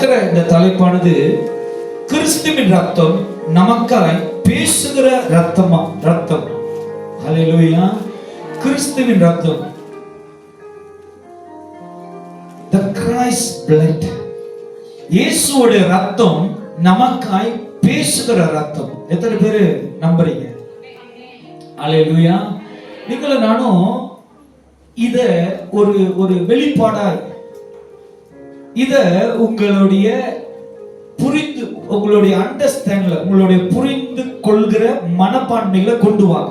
பார்க்கிற இந்த தலைப்பானது கிறிஸ்துவின் ரத்தம் நமக்காய் பேசுகிற ரத்தம். ஹல்லேலூயா. கிறிஸ்துவின் ரத்தம், the Christ blood. இயேசுவோட ரத்தம் நமக்காய் பேசுகிற ரத்தம். எத்தனை பேரு நம்புறீங்க? ஹல்லேலூயா. நீங்களும் நானும் இத ஒரு வெளிப்பாடாய் இத உங்களுடைய அண்டர்ஸ்டாண்ட்ல, உங்களுடைய புரிந்து கொள்கிற மனப்பான்மையில கொண்டு வாங்க.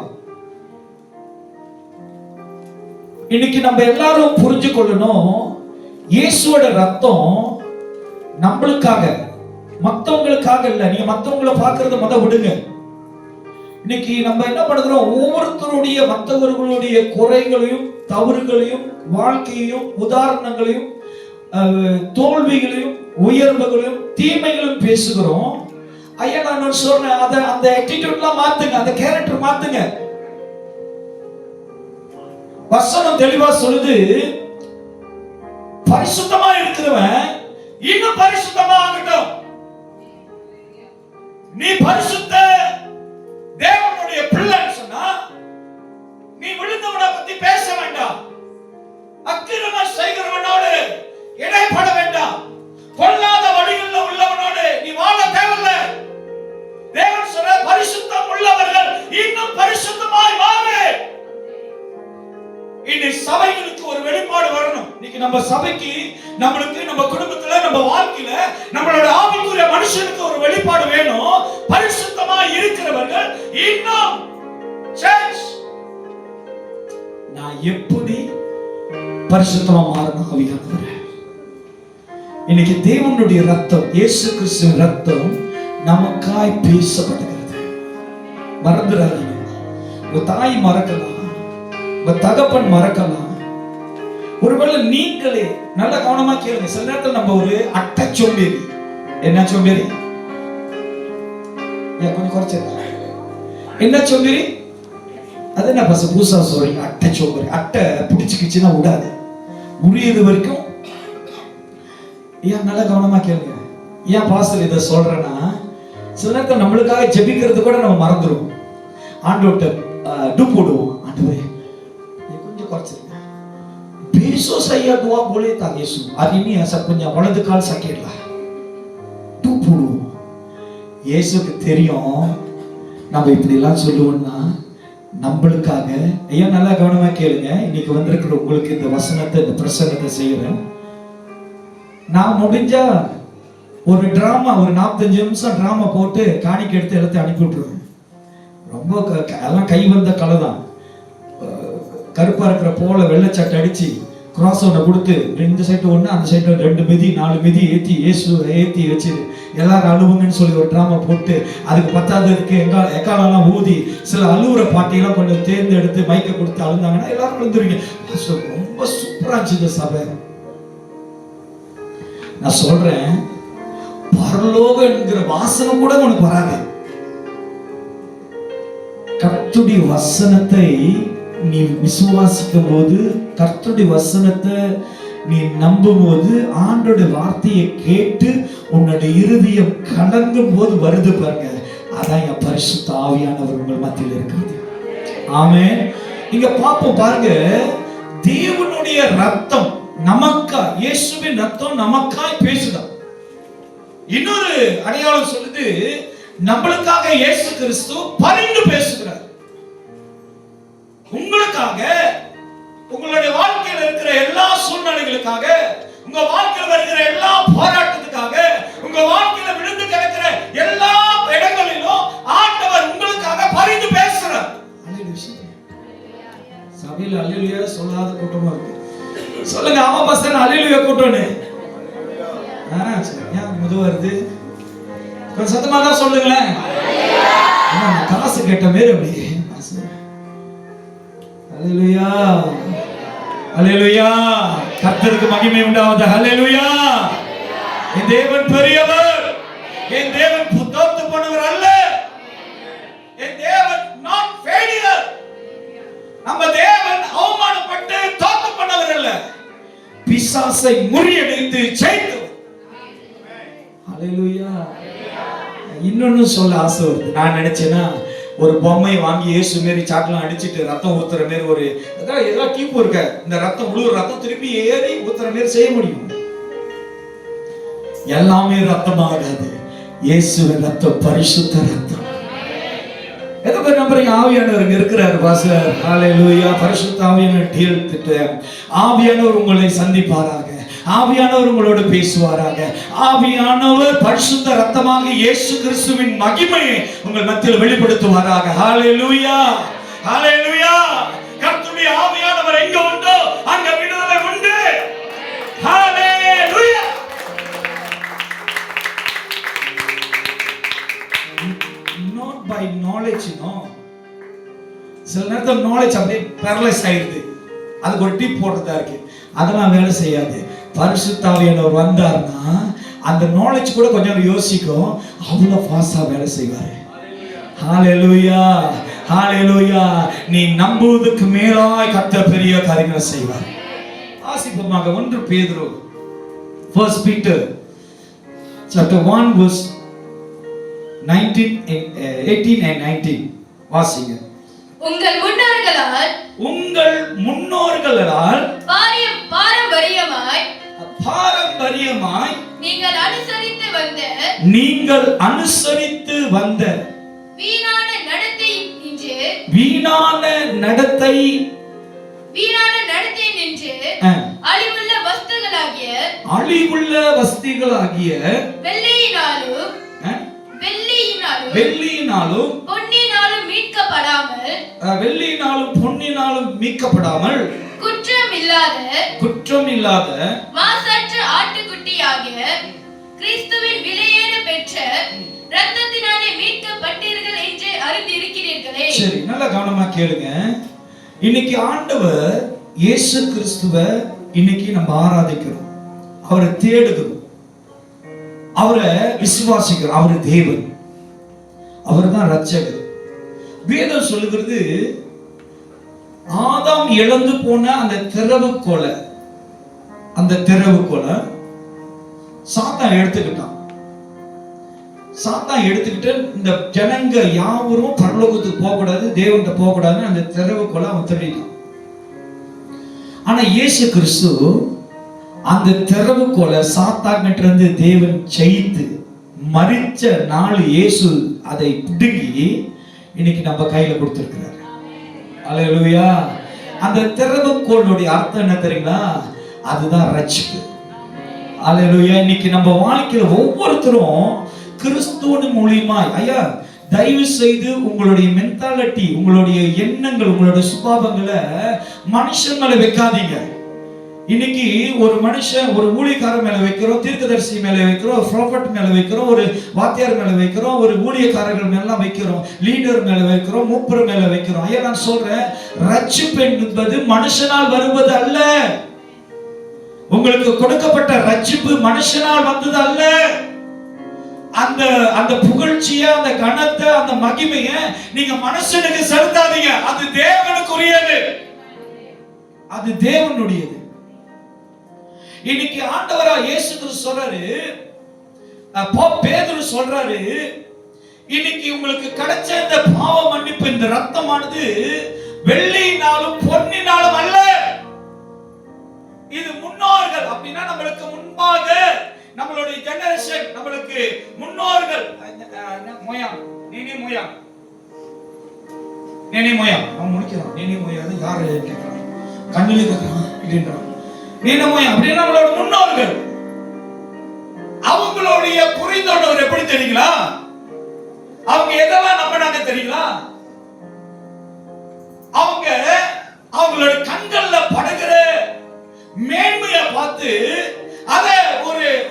இன்னைக்கு நம்ம எல்லாரும் புரிஞ்சு கொள்ளணும், இயேசுவோட ரத்தம் நம்மளுக்காக, மத்தவங்களுக்காக இல்ல. நீங்க மத்தவங்களை பார்க்கறத முத விடுங்க. இன்னைக்கு நம்ம என்ன பண்ணுகிறோம், ஒவ்வொருத்தருடைய மற்றவர்களுடைய குறைகளையும் தவறுகளையும் வாழ்க்கையையும் உதாரணங்களையும் தோல்விகளையும் உயர்வுகளையும் தீமைகளும் பேசுகிறோம். ஐயா நான் சொல்றேன், அந்த ஆட்டிட்யூட்லாம் மாத்துங்க, அந்த கேரக்டர் மாத்துங்க. வசனம் தெளிவா சொல்லுது, பரிசுத்தமா இருக்கிறவன் இன்னும் பரிசுத்தமா ஆகட்டும். நீ பரிசுத்த தேவனுடைய பிள்ளைன்னு சொன்னா நீ விழுந்தவனை பத்தி பேச வேண்டாம், அக்கிரமம் செய்கிறவனோடு இடைப்பட வேண்டாம், பொல்லாத வழிகளில் உள்ளவனோடு நீ வாழ தேவையில்லை. தேவன் சொல்ற பரிசுத்தம் உள்ளவர்கள் இன்னும் பரிசுத்தமாய் மாறு. இனி சபைகளுக்கு ஒரு வெளிப்பாடு வரணும். இன்னைக்கு நம்ம சபைக்கு, நம்மளுக்கு, நம்ம குடும்பத்துல, நம்ம வாழ்க்கையில, நம்மளோட ஆவிக்குரிய மனுஷனுக்கு ஒரு வெளிப்பாடு வேணும். பரிசுத்தமா இருக்கிறவர்கள் இன்னும் நான் எப்படி பரிசுத்தமா மாறணும் ஆவியானவரே. இன்னைக்கு தேவனுடைய ரத்தம், இயேசு கிறிஸ்துவின் ரத்தம் நமக்காய் பேசப்படுகிறது. மறந்துடாதீங்க. உங்க தாய் மறக்கலாம், உங்க தகப்பன் மறக்கலாம், ஒருவேளை நீங்களே நல்ல கவனமா கேளுங்க. சில நேரத்தில் நம்ம ஒரு அட்டை சோம்பேறி. என்ன சோம்பேறி? கொஞ்சம் குறைச்சிருக்க. என்ன சோம்பேறி? அது என்ன பசங்க புதுசா சொல்றீங்க? அட்டை சோம்பேறி. அட்டை பிடிச்சுக்கிச்சுன்னா விடாது, முடியுது வரைக்கும். ஏன் நல்லா கவனமா கேளுங்க. ஏன் பாஸ்டர் இதை சொல்றேன்னா, சில நேரத்தில் நம்மளுக்காக ஜெபிக்கிறது கூட நம்ம மறந்துடுவோம். ஆண்டோட்ட டூ போடுவோம். ஆண்டவரே கொஞ்சம் குறைச்சிருங்க, बेसो सैया दुआ बोले था यीशु அது நீ ऐसा கொஞ்சம் வலது கால் சக்கிடல டூ போடுவோம். இயேசுக்கு தெரியும் நம்ம இப்படி எல்லாம் சொல்லுவோம்னா நம்மளுக்காக. ஐயா நல்லா கவனமா கேளுங்க. இன்னைக்கு வந்திருக்கிற உங்களுக்கு இந்த வசனத்தை, இந்த பிரசங்கத்தை செய்யறேன். நான் முடிஞ்சா ஒரு டிராமா, ஒரு 45 நிமிஷம் டிராமா போட்டு காணிக்கை எடுத்து எல்லாத்தையும் அனுப்பி விட்டுருவேன். ரொம்ப எல்லாம் கை வந்த கலை தான். கருப்பா இருக்கிற போல வெள்ளச்சட்டை அடிச்சு கிராஸ் ஒன்றை கொடுத்து இந்த சைட்டு ஒன்று, அந்த சைட்டு 2 மிதி 4 மிதி ஏற்றி இயேசு ஏற்றி வச்சு எல்லாரும் அழுவுங்கன்னு சொல்லி ஒரு டிராமா போட்டு, அதுக்கு 10வது எக்காலெல்லாம் ஊதி சில அழுவுற பாட்டியெல்லாம் கொஞ்சம் தேர்ந்தெடுத்து மைக்கை கொடுத்து அழுந்தாங்கன்னா எல்லாரும் அழுந்துருவீங்க. ரொம்ப சூப்பரா இருந்துச்சு இந்த சபை. நான் சொல்றேன், பரலோகம் என்கிற வாசனம் கூட உனக்கு வராது. கர்த்தருடைய வசனத்தை நீ விசுவாசிக்கும் போது, கர்த்தருடைய வசனத்தை நீ நம்பும் போது, ஆண்டோட வார்த்தையை கேட்டு உன்னுடைய இருதயம் கலங்கும் போது வருது பாருங்க, அதான் என் பரிசுத்த ஆவியானவர் உங்கள் மத்தியில் இருக்கிறது. ஆமென். இங்க பாப்போம் பாருங்க, தேவனுடைய ரத்தம் நமக்காய், இயேசுவின் ரத்தம் நமக்காய் பேசுதான். இன்னொரு அடையாளம் சொல்லுது, நம்மளுக்காக இயேசு கிறிஸ்து பரிந்து பேசுகிறார். உங்களுக்காக, உங்களுடைய வாழ்க்கையில் இருக்கிற எல்லா சூழ்நிலைகளுக்காக, உங்க வாழ்க்கையில் வருகிற எல்லா போராட்டத்துக்காக, உங்க வாழ்க்கையில விழுந்து கிடக்கிற எல்லா இடங்களிலும் ஆண்டவர் உங்களுக்காக பரிந்து பேசுறார். சபையில் அல்லேலூயா சொல்லாத கூட்டமா இருக்கு. சொல்லுங்க, ஆமா பாஸ்டர் அல்லேலூயா கூட்டம்னு. ஏன் முது வருது? கொஞ்சம் சத்தமா தான் சொல்லுங்களேன். காசு கேட்ட மாரி அப்படி. அல்லேலூயா, அல்லேலூயா. கர்த்தருக்கு மகிமை உண்டாவதாக. அல்லேலூயா. என் தேவன் பெரியவர். என் தேவன் தோத்து போனவர் அல்ல. என் தேவன் not failure. நம்ம தேவன் அவமானப்பட்டு தோத்து போனவர் அல்ல, பிசாசை முறியடித்து ஜெயித்தவர். ஹalleluya. இன்னொன்னு சொல்ல ஆசை வருது. நான் நினைச்சேன்னா ஒரு பொம்மை வாங்கி இயேசு மாரி சாட்டலாம் அடிச்சிட்டு ரத்தம் ஊத்துற மாரி ஒரு ஏதாவது டீப்பு இருக்க, இந்த ரத்தம் முழு ரத்தம் திருப்பி ஏறி ஊத்துற மாரி செய்ய முடியும். எல்லாமே ரத்தமாகாது. இயேசுவின் ரத்தம் பரிசுத்த ரத்தம். எதை பேர் நம்புறீங்க? ஆவியானவர் இருக்கிறார் பாஸ்டர். ஹalleluya. பரிசுத்த ஆவியானவர் டீல் திட்டம். ஆவியானவர் உங்களை சந்திப்பாராக. ஆவியானவர் உங்களோடு பேசுவாராக. ஆவியானவர் பரிசுத்த ரத்தமாக இயேசு கிறிஸ்துவின் மகிமையை உங்கள் மத்தியில் வெளிப்படுத்துவாராக. ஹalleluya. ஹalleluya. கர்த்தருடைய ஆவியானவர் எங்க உண்டோ அங்க விடுதலை உண்டு. ஹalleluya. Not by knowledge, no. சில நேரத்தில் knowledge அப்படியே paralyze ஆயிடுது. அதுக்கு ஒரு டிப் போடுறதா இருக்கு. அதெல்லாம் வேலை செய்யாது. பரிசுத்த ஆவியானவர் வந்தார்னா அந்த knowledge கூட கொஞ்சம் யோசிக்கும், அவ்வளோ ஃபாஸ்டா வேலை செய்வாரு. ஹalleluya. ஹalleluya. நீ நம்புவதற்கு மேலாய் கர்த்தர் பெரிய காரியங்களை செய்வார். ஆசிப்பமாக 1 பேதுரு 1 Peter chapter 1 verse 18 and 19 வாசிங்க. உங்கள் முன்னோர்களால் பாரம்பரியமாய் நீங்கள் அனுசரித்து வந்த வீணான நடத்தை நின்று அழிவுள்ள வஸ்துகளாகிய வெள்ளியினாலும் பொன்னினாலும் மீட்கப்படாமல் குற்றமில்லாத மாசற்ற ஆட்டுக்குட்டியாகிய கிறிஸ்துவின் விலையேற பெற்ற இரத்தத்தினாலே மீட்கப்பட்டீர்கள் என்று அறிந்திருக்கிறீர்களே. சரி, நல்லா கவனமா கேளுங்க. இன்னைக்கு ஆண்டவர் இயேசு கிறிஸ்துவை இன்னைக்கு நம்ம ஆராதிக்கிறோம், அவரை தேடுகிறோம், அவரை விசுவாசிக்கிறோம். அவர் தேவன், அவர் தான் ரட்சகர். வேதம் சொல்லுகிறது, ஆதாம் இழந்து போன அந்த திறவுகோலை சாத்தான் எடுத்துக்கிட்டு இந்த ஜனங்க யாவரும் பரலோகத்துக்கு போக கூடாது, தேவன்கிட்ட போக கூடாதுன்னு அந்த திறவுகோலை அவன் திருடினான். ஆனா இயேசு கிறிஸ்து அந்த திறவுகோலை சாத்தான்கிட்ட இருந்து தேவன் ஜெயித்து மரிச்ச நாள் இயேசு அதை பிடுங்கி இன்னைக்கு நம்ம கையில கொடுத்திருக்கிறார். அல்லேலூயா. அந்த திறவுகோலுடைய அர்த்தம் என்ன தெரியுங்களா? அதுதான் ரட்சிப்பு. அல்லேலூயா. இன்னைக்கு நம்ம வாழ்க்கையில ஒவ்வொருத்தரும் கிறிஸ்துவின் மூலமாய், ஐயா தயவு செய்து உங்களுடைய மென்டாலிட்டி, உங்களுடைய எண்ணங்கள், உங்களுடைய சுபாவங்களை மனுஷன் மேல வைக்காதீங்க. இன்னைக்கு ஒரு மனுஷன், ஒரு ஊழியக்காரர் மேல வைக்கிறோம், தீர்க்கதரிசி மேல வைக்கிறோம், ப்ராஃபட் மேல வைக்கிறோம், ஒரு வாத்தியார் மேல வைக்கிறோம், ஒரு ஊழியக்காரர்கள் மேல வைக்கிறோம், லீடர் மேல வைக்கிறோம், மூப்பர் மேல வைக்கிறோம். ஐயா நான் சொல்றேன், ரட்சிப்பு என்பது மனுஷனால் வருவது அல்ல. உங்களுக்கு கொடுக்கப்பட்ட ரட்சிப்பு மனுஷனால் வந்தது அல்ல. அந்த புகழ்ச்சிய, அந்த கனத்தை, அந்த மகிமைய நீங்க மனுஷனுக்கு செலுத்தாதீங்க. அது தேவனுக்குரியது, அது தேவனுடையது. இன்னைக்கு ஆண்டவரா இயேசு கிறிஸ்து சொல்றாரு, பேதுரு சொல்றாரு, இன்னைக்கு உங்களுக்கு கிடைச்ச இந்த பாவ மன்னிப்பு, இந்த ரத்தமானது வெள்ளியினாலும் பொன்னினாலும் அல்ல. இது முன்னோர்கள். அப்படின்னா நம்மளுக்கு முன்பாக நம்மளுடைய ஜெனரேஷன், நம்மளுக்கு முன்னோர்கள் அவன் முடிக்கிறான். யாரு கேட்கிறான்? கண்ணில கேட்கிறான் அப்படின்றான். அப்படின்னா நம்மளோட முன்னோர்கள், அவங்களுடைய புரிந்துணர்வு எப்படி தெரியுங்களா? அவங்க எதெல்லாம் நம்பினாங்க தெரியுங்களா? அவங்களோட கண்கள்ல படுகிற மேன்மையை பார்த்து அத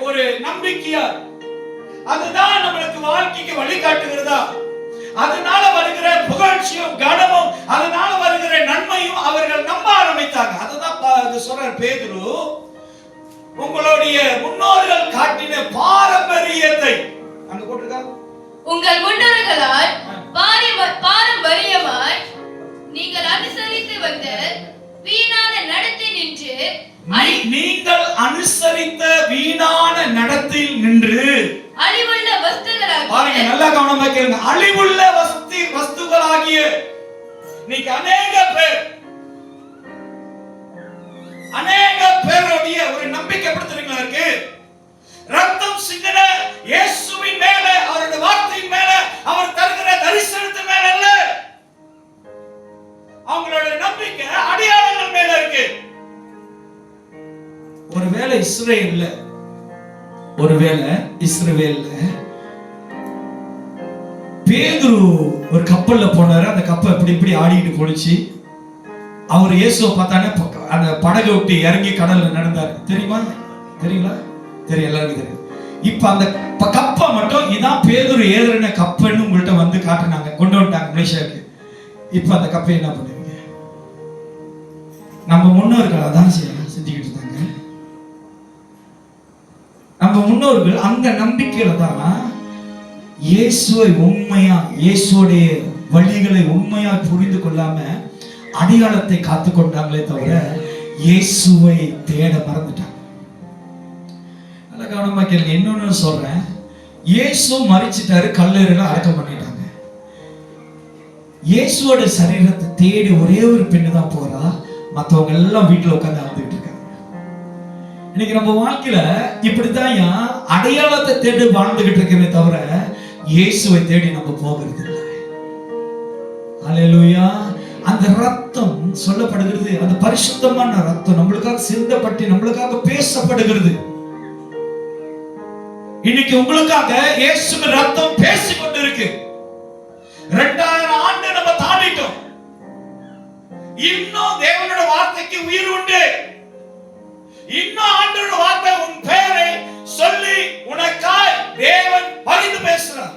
ஒரு நம்பிக்கையா, அதுதான் நம்மளுக்கு வாழ்க்கைக்கு வழிகாட்டுகிறதா, அதனால வருகிற புகழ்ச்சியும் கனமும், அதனால வருகிற நன்மையும் அவர்கள் நம்ப ஆரம்பித்தாங்க. அதுதான் சொல்ற பேதுரு, உங்களுடைய முன்னோர்கள் காட்டின பாரம்பரியத்தை அங்க போட்டிருக்காங்க. உங்கள் முன்னோர்களால் பாரம்பரியமாய் நீங்கள் அனுசரித்து வந்த வீணான நடத்தை நின்று, நீங்கள் அனுசரித்த வீணான நடத்தையில் நின்று அழிவுள்ள வஸ்துகளாகிய பாருங்க, நல்லா கவனமா கேளுங்க. அழிவுள்ள வஸ்துகளாகிய இன்னைக்கு அநேக பேருடைய ஒரு நம்பிக்கை எப்படி தெரியுங்களா இருக்கு? ரத்தம் சிந்தின இயேசுவின் மேல, அவருடைய வார்த்தையின் மேல, அவர் தருகிற தரிசனத்தின் மேல இல்ல. அவங்களோட நம்பிக்கை அடையாளங்கள் மேல இருக்கு. ஒருவேளை இஸ்ரவேல்ல பேதுரு ஒரு கப்பல்ல போனாரு. அந்த கப்பல் இப்படி ஆடிட்டு போனுச்சு. அவர் இயேசுவை பார்த்தானே அந்த படகை விட்டு இறங்கி கடல்ல நடந்தாரு. தெரியுங்களா? தெரியும், எல்லாருக்கும் தெரியும். இப்ப அந்த கப்பை மட்டும் இதான் பேதுரு ஏறுன கப்பல்னு உங்கள்கிட்ட வந்து காட்டுனாங்க, கொண்டு வந்துட்டாங்க மலேசியாவுக்கு. இப்ப அந்த கப்பை என்ன பண்ணுவீங்க? நம்ம முன்னோர்கள் அதான் செஞ்சுக்கிட்டு இருந்தாங்க. நம்ம முன்னோர்கள் அந்த நம்பிக்கையில தான் இயேசுவை உண்மையா, இயேசுடைய வழிகளை உண்மையா புரிந்து கொள்ளாம அடையாளத்தை காத்து கொண்டாங்களே தவிர இயேசுவை தேட மறந்துட்டாங்க. நல்லா கவனமா கேளுங்க. இன்னொன்னு சொல்றேன், இயேசு மரிச்சிட்டாரு, கல்லறையில அடக்கம் பண்ணிட்டாங்க. இயேசுவோட சரீரத்தை தேடி ஒரே ஒரு பெண்ணு தான் போறா, மற்றவங்க எல்லாம் வீட்டுல உட்கார்ந்து அழுதுகிட்டு இருக்காங்க. இன்னைக்கு நம்ம வாழ்க்கையில இப்படித்தான் அடையாளத்தை தேடி வாழ்ந்துகிட்டு இருக்கவே தவிர இயேசுவை தேடி நம்ம போகிறது இல்லை. அல்லேலூயா. அந்த ரத்தம் சொல்லப்படுகிறது, அந்த பரிசுத்தமான ரத்தம் நம்மளுக்காக சிந்தப்பட்டு நம்மளுக்காக பேசப்படுகிறது. இன்னைக்கு உங்களுக்காக இயேசுவின் ரத்தம் பேசிக் கொண்டிருக்கு. 2000 ஆண்டு நம்ம தாண்டிட்டோம். இன்னும் தேவனோட வார்த்தைக்கு உயிர் உண்டு. இன்னும் ஆண்டவரோட வார்த்தை உன் பெயரை சொல்லி உனக்காய் தேவன் பரிந்து பேசுறார்.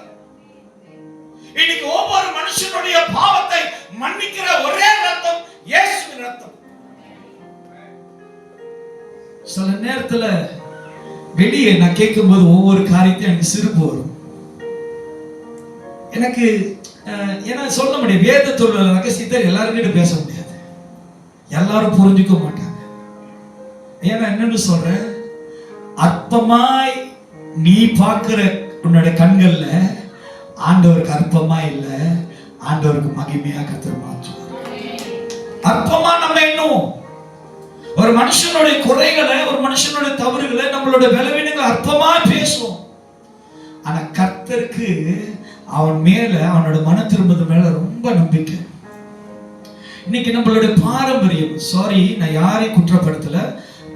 இன்னைக்கு ஒவ்வொரு மனுஷனுடைய பாவத்தை மன்னிக்கிற ஒரே ரத்தம் இயேசுவின் ரத்தம். சில நேரத்துல வெளியே நான் கேட்கும்போது ஒவ்வொரு காரியத்தையும் எனக்கு சிரிப்பு வரும். எனக்கு ஏன்னா சொல்ல முடியும், வேதத்தோட ரகசியத்தை எல்லாருக்கிட்ட பேச முடியாது, எல்லாரும் புரிஞ்சுக்க மாட்டாங்க. ஏன்னா என்னன்னு சொல்றேன், அற்பமாய் நீ பார்க்கிற உன்னோட கண்கள்ல ஆண்டவருக்கு அற்பமா இல்ல, ஆண்டவருக்கு மகிமையா கர்த்தர் மாற்றுவார். அற்பமா நம்ம இன்னும் ஒரு மனுஷனுடைய குறைகளை, ஒரு மனுஷனுடைய தவறுகளை, நம்மளோட பலவீனங்களை அற்பமா பேசுவோம். ஆனா கர்த்தருக்கு அவன் மேல, அவனோட மன திரும்பது மேல ரொம்ப நம்பிக்கை. இன்னைக்கு நம்மளுடைய பாரம்பரியம், சாரி நான் யாரையும் குற்றப்படுத்தல,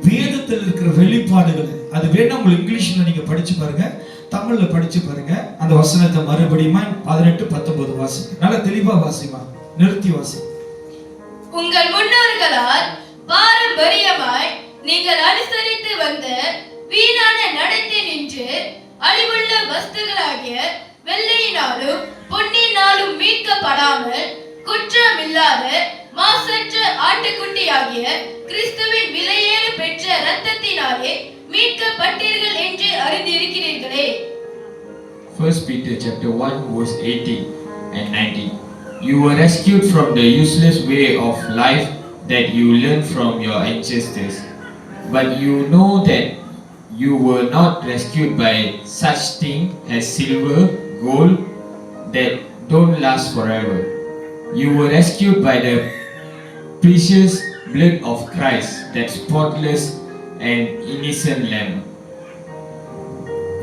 வேதத்தில் இருக்கிற வெளிப்பாடுகளை, அது வேணா உங்களுக்கு இங்கிலீஷ்ல நீங்க படிச்சு பாருங்க, தமிழ்ல படிச்சு பாருங்க. அந்த வசனத்தை மறுபடியும் 18, 19 வாசிங்க. நல்ல தெளிவா வாசிமா, நிறுத்தி வாசி. உங்கள் முன்னோர்களால் பாரம்பரியமாய் நீங்கள் அனுசரித்து வந்த வீணான நடத்தை நின்று அழிவுள்ள வஸ்துகளாகிய வெள்ளையினாலும் பொன்னினாலும் மீட்கப்படாமல் குற்றமில்லாத மாசற்ற ஆட்டுக்குட்டியாகிய கிறிஸ்துவின் விலையேற பெற்ற இரத்தத்தினாலே மீட்கப்பட்டீர்கள் என்று அறிந்திருக்கிறீர்களே. 1 Peter chapter 1 verse 18 and 19. You were rescued from the useless way of life that you learned from your ancestors. But you know that you were not rescued by such things as silver, gold that don't last forever. You were rescued by the precious blood of Christ, that spotless and innocent lamb.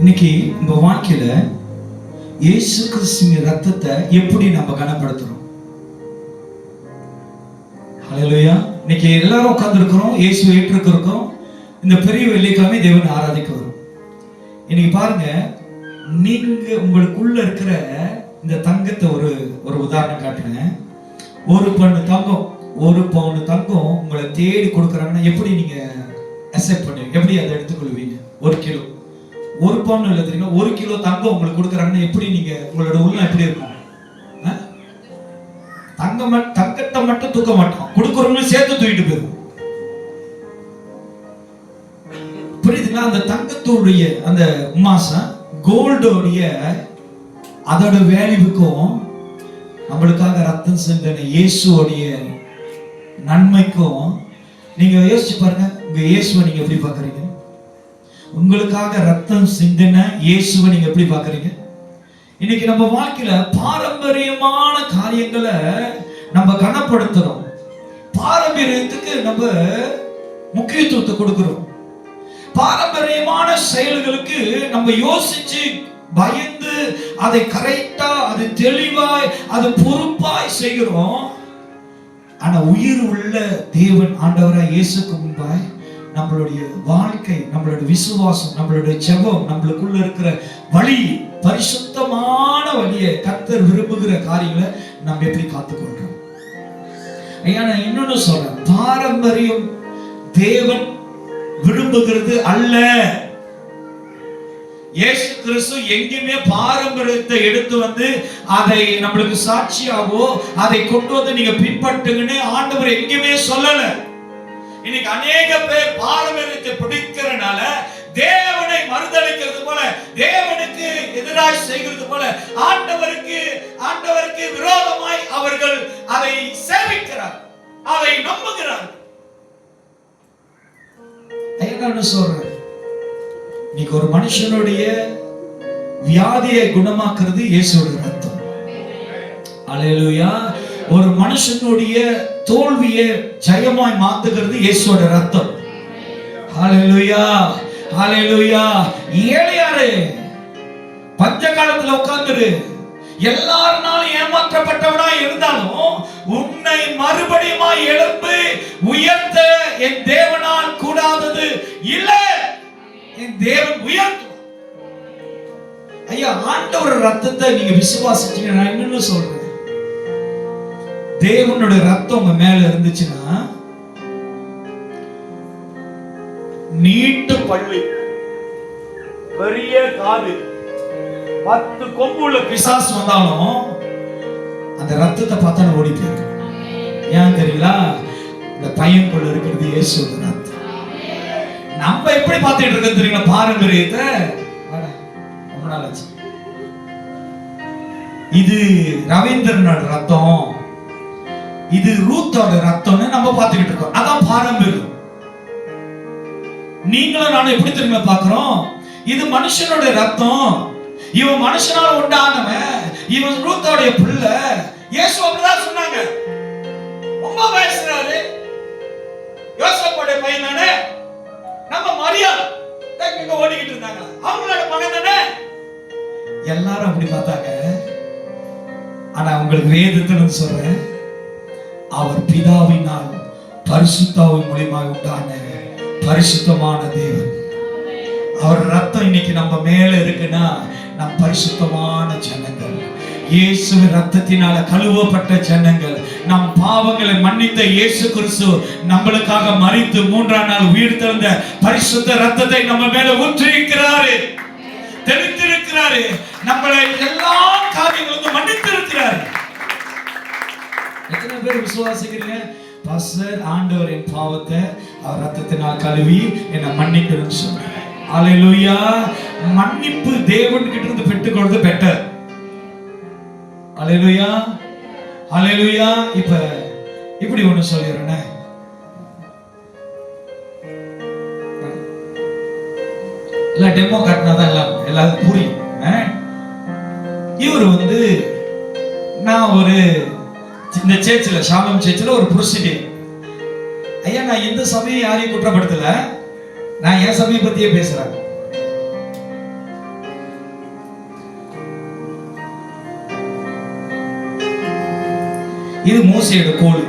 இன்னைக்கு நம்ம வாழ்க்கையில இயேசு கிறிஸ்துவின் ரத்தத்தை எப்படி நம்ம கனப்படுத்துறோம்? ஹல்லேலூயா. இன்னைக்கு எல்லாரும் உட்கார்ந்து இருக்கிறோம், இயேசு ஏற்றுக்கிறோம். இந்த பெரிய வெள்ளிக்கிழமை தேவனை ஆராதிக்க வரும். இன்னைக்கு பாருங்க, நீங்க உங்களுக்குள்ள இருக்கிற இந்த தங்கத்தை ஒரு உதாரணம் காட்டுறேன். ஒரு பவுன் தங்கம் உங்களை தேடி கொடுக்குறாங்கன்னா எப்படி நீங்க அக்செப்ட் பண்ணுவீங்க? எப்படி அதை எடுத்துக்கொள்வீங்க? 1 கிலோ, 1 பவுன் இல்லை தெரியுமா, 1 கிலோ தங்கம் உங்களுக்கு கொடுக்குறாங்கன்னா எப்படி நீங்க, உங்களோட உள்ளம் எப்படி இருக்கும்? தங்கத்தை மட்டும் தூக்க மாட்டோம், கொடுக்குறவங்களும் சேர்த்து தூக்கிட்டு போயிடும். புரியுதுங்களா? அந்த தங்கத்தோடைய அந்த மாசம் கோல்டோடைய அதோட வேல்யூவுக்கும் நம்மளுக்காக ரத்தம் சிந்தின இயேசுவோடைய நன்மைக்கும் நீங்க யோசிச்சு பாருங்க. உங்க இயேசுவை நீங்க எப்படி பாக்குறீங்க? உங்களுக்காக ரத்தம் சிந்தின இயேசுவை நீங்க எப்படி பார்க்கறீங்க? இன்னைக்கு நம்ம வாழ்க்கையில பாரம்பரியமான காரியங்களை நம்ம கனப்படுத்துறோம். பாரம்பரியத்துக்கு நம்ம முக்கியத்துவத்தை கொடுக்கிறோம். பாரம்பரியமான செயல்களுக்கு நம்ம யோசிச்சு பயந்து அதை கரெக்டா, அது தெளிவாய், அது பொறுப்பாய் செய்கிறோம். ஆனா உயிர் உள்ள தேவன் ஆண்டவராய் இயேசுக்கு முன்பாய் நம்மளுடைய வாழ்க்கை, நம்மளுடைய விசுவாசம், நம்மளுடைய ஜெபம், நம்மளுக்குள்ள இருக்கிற வழி, பரிசுத்தமான வழியை கர்த்தர் விரும்புகிற காரியங்களை நம்ம எப்படி காத்துக்கொள்றோம்? ஐயா, நான் இன்னொன்னு சொல்றேன், பாரம்பரியம் தேவன் விரும்புகிறது அல்ல. இயேசு கிறிஸ்து எங்கேயுமே பாரம்பரியத்தை எடுத்து வந்து அதை நம்மளுக்கு சாட்சியாவோ அதை கொண்டு வந்து நீங்க பின்பற்றுங்கன்னு ஆண்டவர் எங்கேயுமே சொல்லல. இன்னைக்கு அநேக பேர் பாரம்பரியத்தை பிடிக்கிறனால தேவனை மறுதலிக்கிறது போல, தேவனுக்கு எதிராக செய்கிறது போல ஆண்டவருக்கு விரோதமாய் அவர்கள் அதை சேவிக்கிறார், அதை நம்புகிறார். என்ன சொல்றேன், இன்னைக்கு ஒரு மனுஷனுடைய வியாதியை குணமாக்குறது இயேசுவோட ரத்தம். அல்லேலூயா. ஒரு மனுஷனுடைய தோல்வியை ஜெயமாய் மாத்துகிறது இயேசுவோட ரத்தம். ஹalleluya, ஹalleluya. ஏழையாரே, பஞ்ச காலத்துல உட்கார்ந்துரு, எல்லாருனாலும் ஏமாற்றப்பட்டவனா இருந்தாலும் உன்னை மறுபடியும் எழுப்பி உயர்த்த என் தேவனால் கூடாதது இல்லை. என் தேவன் உயர்த்தும். ஐயா, ஆண்டவர் ரத்தத்தை நீங்க விசுவாசிச்சீங்க. நான் இன்னொன்னு சொல்றேன், தேவனுடைய ரத்தம் உங்க மேல இருந்துச்சுன்னா நீட்டு பள்ளி, பெரிய காது, 10 கொம்பு உள்ள பிசாசு வந்தாலும் அந்த ரத்தத்தை பார்த்தா ஓடி போயிடும். ஏன் தெரியல? இந்த பையனுக்குள்ள இருக்கிறது இயேசுவோட ரத்தம். நம்ம எப்படி பார்த்துட்டு இருக்கோம் தெரியுங்களா பாரம்பரியத்தை? ரொம்ப நாள் ஆச்சு. இது ரவீந்திரனோட ரத்தம், இது ரூத்தோட ரத்தம்னு நம்ம பார்த்துக்கிட்டு இருக்கோம். அதான் பாரம்பரியம். நீங்களும் நானும் எப்படி தெரியுமா பார்க்கிறோம்? இது மனுஷனோட ரத்தம், இவன் மனுஷனால உண்டானவன், இவன் ரூத்தோடைய பிள்ளை. இயேசு அப்படிதான் சொன்னாங்க. ரொம்ப பேசுறாரு, யோசேப்போட பையன் தானே, நம்ம மரியாதை இங்க ஓடிக்கிட்டு இருந்தாங்க, அவங்களோட மகன் தானே. எல்லாரும் அப்படி பார்த்தாங்க. ஆனா உங்களுக்கு வேதத்துல சொல்றேன், அவர் பிதாவினால் பரிசுத்தாவின் மூலமாக உண்டான பரிசுத்தமான தேவன். அவர் ரத்தம் இன்னைக்கு நம்ம மேல இருக்குன்னா நம் பரிசுத்தமான ஜனங்கள், இயேசுவின் ரத்தத்தினால கழுவப்பட்ட ஜனங்கள், நம் பாவங்களை மன்னித்த இயேசு கிறிஸ்து நம்மளுக்காக மரித்து 3ஆம் நாள் உயிர் தெழுந்த பரிசுத்த ரத்தத்தை நம்ம மேல ஊற்றியிருக்கிறாரு, தெளித்திருக்கிறாரு, நம்மளை எல்லா காரியங்களும் மன்னித்திருக்கிறாரு. எத்தனை பேர் விசுவாசிக்கிறீங்க? பாஸ்டர், ஆண்டவர் என் பாவத்தை அவர் ரத்தத்தினால் கழுவி என்னை மன்னிக்கணும்னு சொன்னார். அல்லேலூயா. மன்னிப்பு தேவன் கிட்ட இருந்து பெற்றுக்கொள்வது பெட்டர். அல்லேலூயா, அல்லேலூயா. இப்படி ஒண்ணு சொல்லிடுறேன், எல்லாம் டெமோ காட்டினாதான் எல்லாருக்கும் புரியும். இவர் நான் இந்த சேர்ச்சில், ஷாலம் சேர்ச்சில் ஒரு ப்ரொசீடியர். ஐயா, நான் எந்த சமயம் யாரையும் குற்றப்படுத்தல, நான் என் சமயம் பத்தியே பேசுறேன். இது மோசையோட கோல்.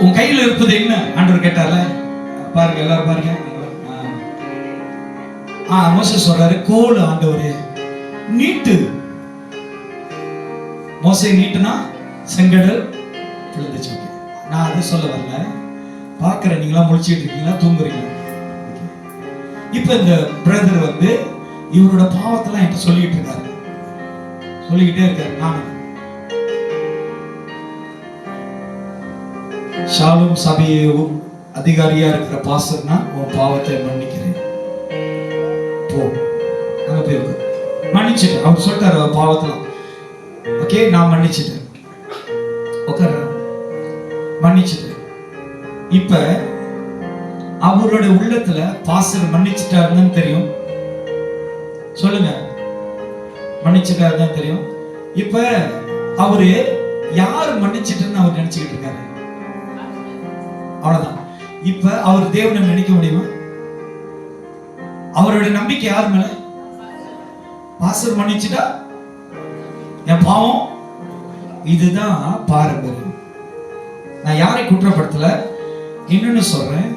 உன் கையில் இருப்பது என்ன ஆண்டவர் கேட்டார்ல, பாருங்க, எல்லாரும் பாருங்க. மோசே சொல்றாரு, கோல் ஆண்டவரே நீட்டு. மோசே நீட்டுனா செங்கடல் விழுந்துச்சு. நான் அது சொல்ல வரல, பார்க்கிறேன் நீங்களா முழிச்சிட்டு இருக்கீங்களா, தூங்குறீங்களா? இப்ப இந்த பிரதர் இவரோட பாவத்தெல்லாம் என்கிட்ட சொல்லிட்டு இருக்காரு, சொல்லிக்கிட்டே இருக்காரு. நான் ஷாலும் சபையும் அதிகாரியா இருக்கிற பாஸ்டர்னா உன் பாவத்தை மன்னிக்கிறேன், போ. அங்க போய் மன்னிச்சுட்டு அவர் சொல்லிட்டாரு, அவர் பாவத்தெல்லாம் ஓகே, நான் மன்னிச்சுட்டேன், உட்கார மன்னிச்சுட்டேன். இப்ப அவரோட உள்ளத்துல பாஸ்டர் மன்னிச்சுட்டாருன்னு தெரியும். சொல்லுங்க, மன்னிச்சுட்டாருன்னு தெரியும். இப்ப அவரு யார் மன்னிச்சிட்டுன்னு அவர் நினைச்சுக்கிட்டு இருக்காரு. அவ்வளவுதான். இப்ப அவர் தேவனை நினைக்க முடியுமா? அவருடைய நம்பிக்கை யார் மேல? பாஸ்டர் மன்னிச்சுட்டா என் பாவம். இதுதான் பாரம்பரியம். நான் யாரை குற்றப்படுத்தல, இன்னொன்னு சொல்றேன்.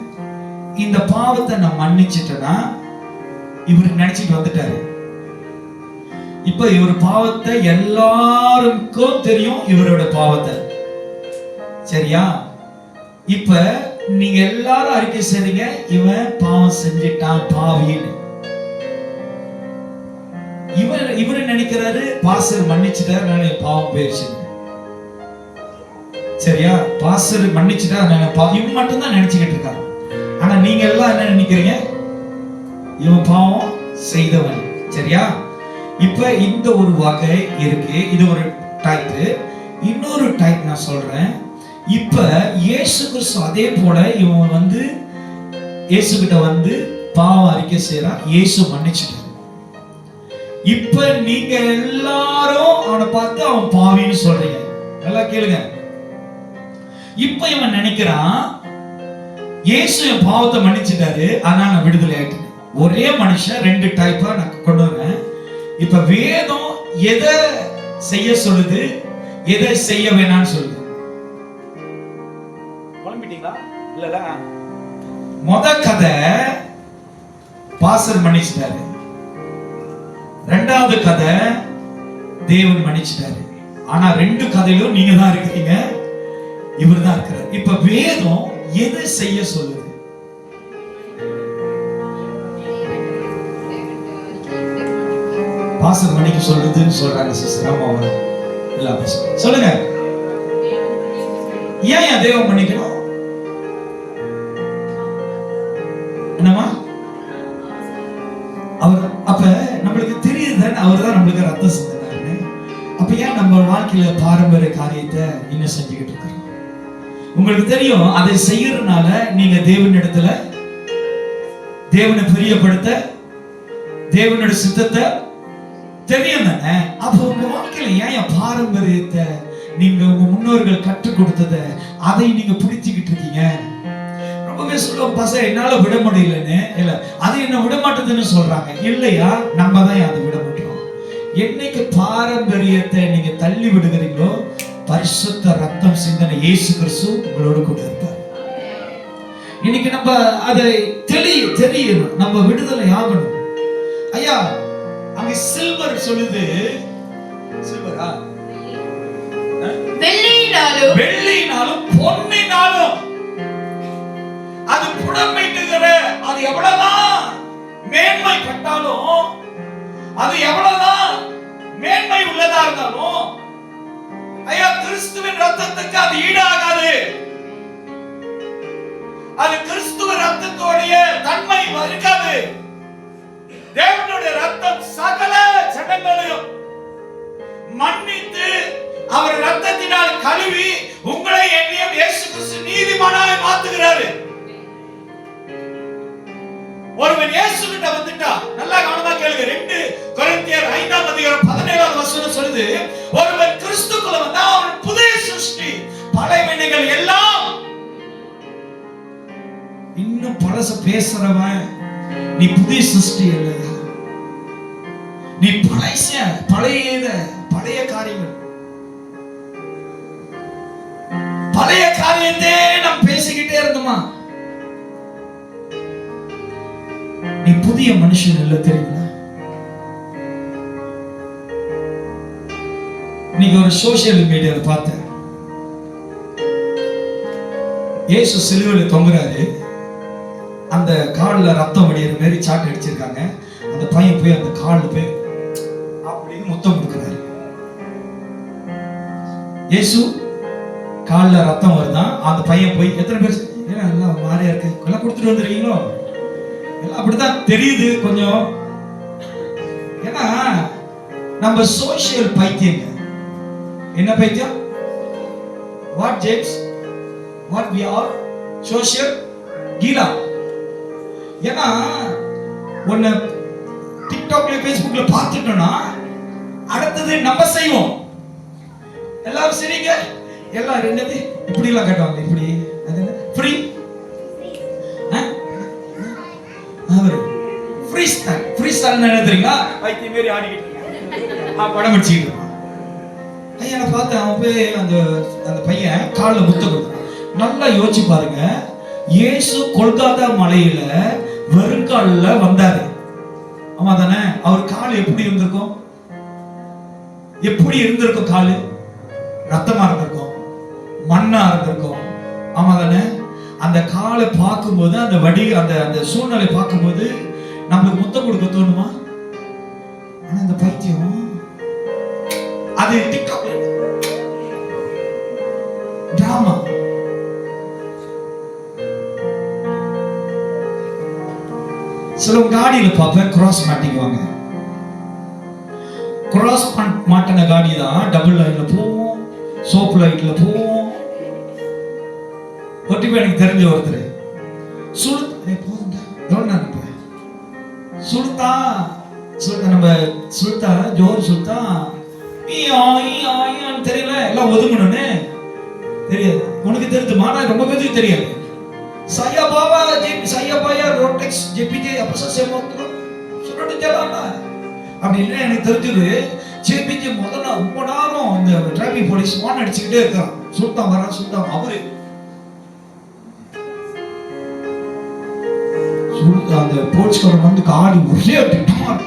இந்த பாவத்தை நான் மன்னிச்சிட்டேன்னா இவர் நினைச்சிட்டு வந்துட்டாரு. இப்ப இவர் பாவத்தை எல்லாருக்கும் தெரியும், இவரோட பாவத்தை. சரியா? இப்ப நீங்க எல்லாரும் அறிக்கை செய்றீங்க, இவன் பாவம் செஞ்சிட்டான், பாவின்னு. இவரு நினைக்கிறாரு பாஸ்டர் மன்னிச்சுட்டாரு, நான் பாவம் போயிடுச்சு. சரியா? பாஸ்டர் மன்னிச்சுட்டா இவன் மட்டும் தான் நினைச்சுக்கிட்டு இருக்காங்க. ஆனா நீங்க எல்லாம் என்ன நினைக்கிறீங்க? இவன் பாவம் செய்தவன். சரியா? இப்ப இந்த ஒரு வகை இருக்கு, இது ஒரு டைப். இன்னொரு டைப் நான் சொல்றேன். இப்ப இயேசு கிறிஸ்து அதே போல இவன் வந்து இயேசு கிட்ட வந்து பாவம் அறிக்கை செய்யறான், இயேசு மன்னிச்சுட்டாரு. இப்ப நீங்க எல்லாரும் அவனை பார்த்து அவன் பாவின்னு சொல்றீங்க. நல்லா கேளுங்க. இப்ப இவன் நினைக்கிறான், இயேசு என் பாவத்தை மன்னிச்சுட்டாரு, அதனால நான் விடுதலை ஆயிட்டேன். ஒரே மனுஷன் ரெண்டு டைப்பா நான் கொண்டு வரேன். இப்ப வேதம் எதை செய்ய சொல்லுது, எதை செய்ய வேணாம்னு சொல்லுது? குழம்பிட்டீங்களா? இல்லல. முத கதை பாஸ்டர் மன்னிச்சிட்டாரு, ரெண்டாவது கதை தேவன் மன்னிச்சிட்டாரு. ஆனா ரெண்டு கதையிலும் நீங்க தான் இருக்கீங்க, இவர் தான் இருக்கிறார். இப்ப வேதம் எதை செய்ய சொல்லுது? பாஸ்டர் மன்னிக்க சொல்லுதுன்னு சொல்றாங்க சிஸ்டர். ஆமா, இல்ல சொல்லுங்க. ஏன் தேவன் மன்னிக்கணும்? என்னமா அவர் அப்ப நம்மளுக்கு தெரியுது, அவர் தான் நம்மளுக்கு ரத்தம் சிந்தினாருன்னு. அப்ப ஏன் நம்ம வாழ்க்கையில பாரம்பரிய காரியத்தை இன்னும் செஞ்சுக்கிட்டு இருக்கிறோம்? உங்களுக்கு தெரியும், அதை செய்யறதுனால நீங்க தேவனிடத்துல தேவனை பிரியப்படுத்த, தேவனோட சித்தத்தை தெரியும் தானே. அப்ப உங்க வாழ்க்கையில ஏன் பாரம்பரியத்தை, நீங்க உங்க முன்னோர்கள் கற்றுக் கொடுத்ததை அதை நீங்க பிடிச்சுக்கிட்டு இருக்கீங்க? ரொம்பவே சொல்லுவோம், பச என்னால விட முடியலன்னு. இல்ல, அது என்ன விட மாட்டேதுன்னு சொல்றாங்க. இல்லையா, நம்ம தான் அதை விட மாட்டோம். என்னைக்கு பாரம்பரியத்தை நீங்க தள்ளி விடுகிறீங்களோ, பரிசுத்த ரத்தம் சிந்தனை இயேசு கிறிஸ்து உங்களோடு கூட இருப்பார். இன்னைக்கு நம்ம அதை தெரியணும், நம்ம விடுதலை ஆகணும். ஐயா, அங்க சில்வர் சொல்லுது, சில்வரா? வெள்ளியினாலும் பொன்னினாலும் அது புடமிட்டுகிற, அது எவ்வளவுதான் மேன்மை பட்டாலும், அது எவ்வளவுதான் மேன்மை உள்ளதா இருந்தாலும், ஐயா, கிறிஸ்துவின் ரத்தத்துக்கு அது ஈடாகாது. அது கிறிஸ்துவின் ரத்தத்தோடைய தன்மை இருக்காது. தேவனுடைய ரத்தம் சகல சட்டங்களையும் மன்னித்து அவர் ரத்தத்தினால் கழுவி உங்களை என்னையும் இயேசு கிறிஸ்து நீதிமானாய் மாத்துகிறாரு. ஒருவன் இயேசு கிட்ட வந்துட்டா, நல்லா கவனமா கேளுங்க. 2 கொரிந்தியர் 5ஆம் அதிகாரம் 17ஆவது வசனம் சொல்லுது, ஒருவன் கிறிஸ்துக்குள்ள வந்தா அவன் புதிய சிருஷ்டி, பழையவைகள் எல்லாம். இன்னும் பழச பேசுறவன் நீ புதிய சிருஷ்டி இல்லையா? நீ பழைய காரியங்கள், பழைய காரியத்தை நாம் பேசிக்கிட்டே இருந்தோமா? நீ புதிய மனுஷன் இல்ல, தெரியுங்களா? நீங்க ஒரு சோசியல் மீடியால பார்த்தேன், இயேசு சிலுவையில தொங்குறாரு, அந்த கால்ல ரத்தம் வடிகிற மாதிரி சாட்டு அடிச்சிருக்காங்க. அந்த பையன் போய் அந்த கால்ல போய் அப்படின்னு முத்தம் கொடுக்கிறாரு. இயேசு கால்ல ரத்தம் வருதான், அந்த பையன் போய், எத்தனை பேர் ஏன்னா எல்லாம் மாறியா இருக்கு, எல்லாம் கொடுத்துட்டு வந்துருக்கீங்களோ? எல்லாம் அப்படித்தான் தெரியுது கொஞ்சம். ஏன்னா நம்ம சோசியல் பைத்தியங்க. என்ன பைத்தியம்? What James? What we are? Social கீலா. ஏன்னா உன்னை டிக்டாக்ல ஃபேஸ்புக்ல பார்த்துட்டோம்னா அடுத்தது நம்ம செய்வோம். எல்லாரும் சரிங்க, எல்லாம் ரெண்டது இப்படி எல்லாம் கேட்டாங்க. இப்படி free free style. Free style என்ன தெரியுங்களா? வைத்திய மாரி ஆடிக்கிட்டு படம் அடிச்சுக்கிட்டு இருக்கான். ஐயா நான் பார்த்தேன், அவன் போய் அந்த அந்த பையன் காலில் முத்த கொடுத்தான். நல்லா யோசிச்சு பாருங்க, இயேசு கொல்கத்தா மலையில வெறுங்காலில் வந்தாரு. ஆமா தானே? அவர் கால் எப்படி இருந்திருக்கும்? எப்படி இருந்திருக்கும்? காலு ரத்தமா இருந்திருக்கும், மண்ணா இருந்திருக்கும். ஆமா தானே? அந்த காலை பார்க்கும்போது, அந்த அந்த சூழ்நிலை பார்க்கும்போது நம்மளுக்கு முத்தம் கொடுக்க தோணுமா? ஆனா இந்த பைத்தியம் அது டிக்டாக் டிராமா. சில காடியில பார்ப்பேன் கிராஸ் மாட்டிக்குவாங்க. கிராஸ் மாட்டின காடி தான் டபுள் லைன்ல போவோம், சோப் லைட்ல போவோம். ஒட்டிப்பா எனக்கு தெரிஞ்ச ஒருத்தர் நம்ம சுல்தான் ஜோர் சுல்தான் தெரியல, எல்லாம் ஒதுங்கணும்னு தெரியாது. உனக்கு தெரிஞ்சுமா? நான் ரொம்ப பேருக்கு தெரியாது. Saya bawa saya bayar Rotex JPJ apa saya mau sudah di jalan lah. அப்படின்னு எனக்கு தெரிஞ்சது. JPJ முதல்ல ரொம்ப நேரம் இந்த டிராபிக் போலீஸ் வான் அடிச்சுக்கிட்டே இருக்கான். சுல்தான் வரா சுல்தான் அவரு அந்த போலீஸ்காரன் வந்து காடி ஒரே அடிட்டான்.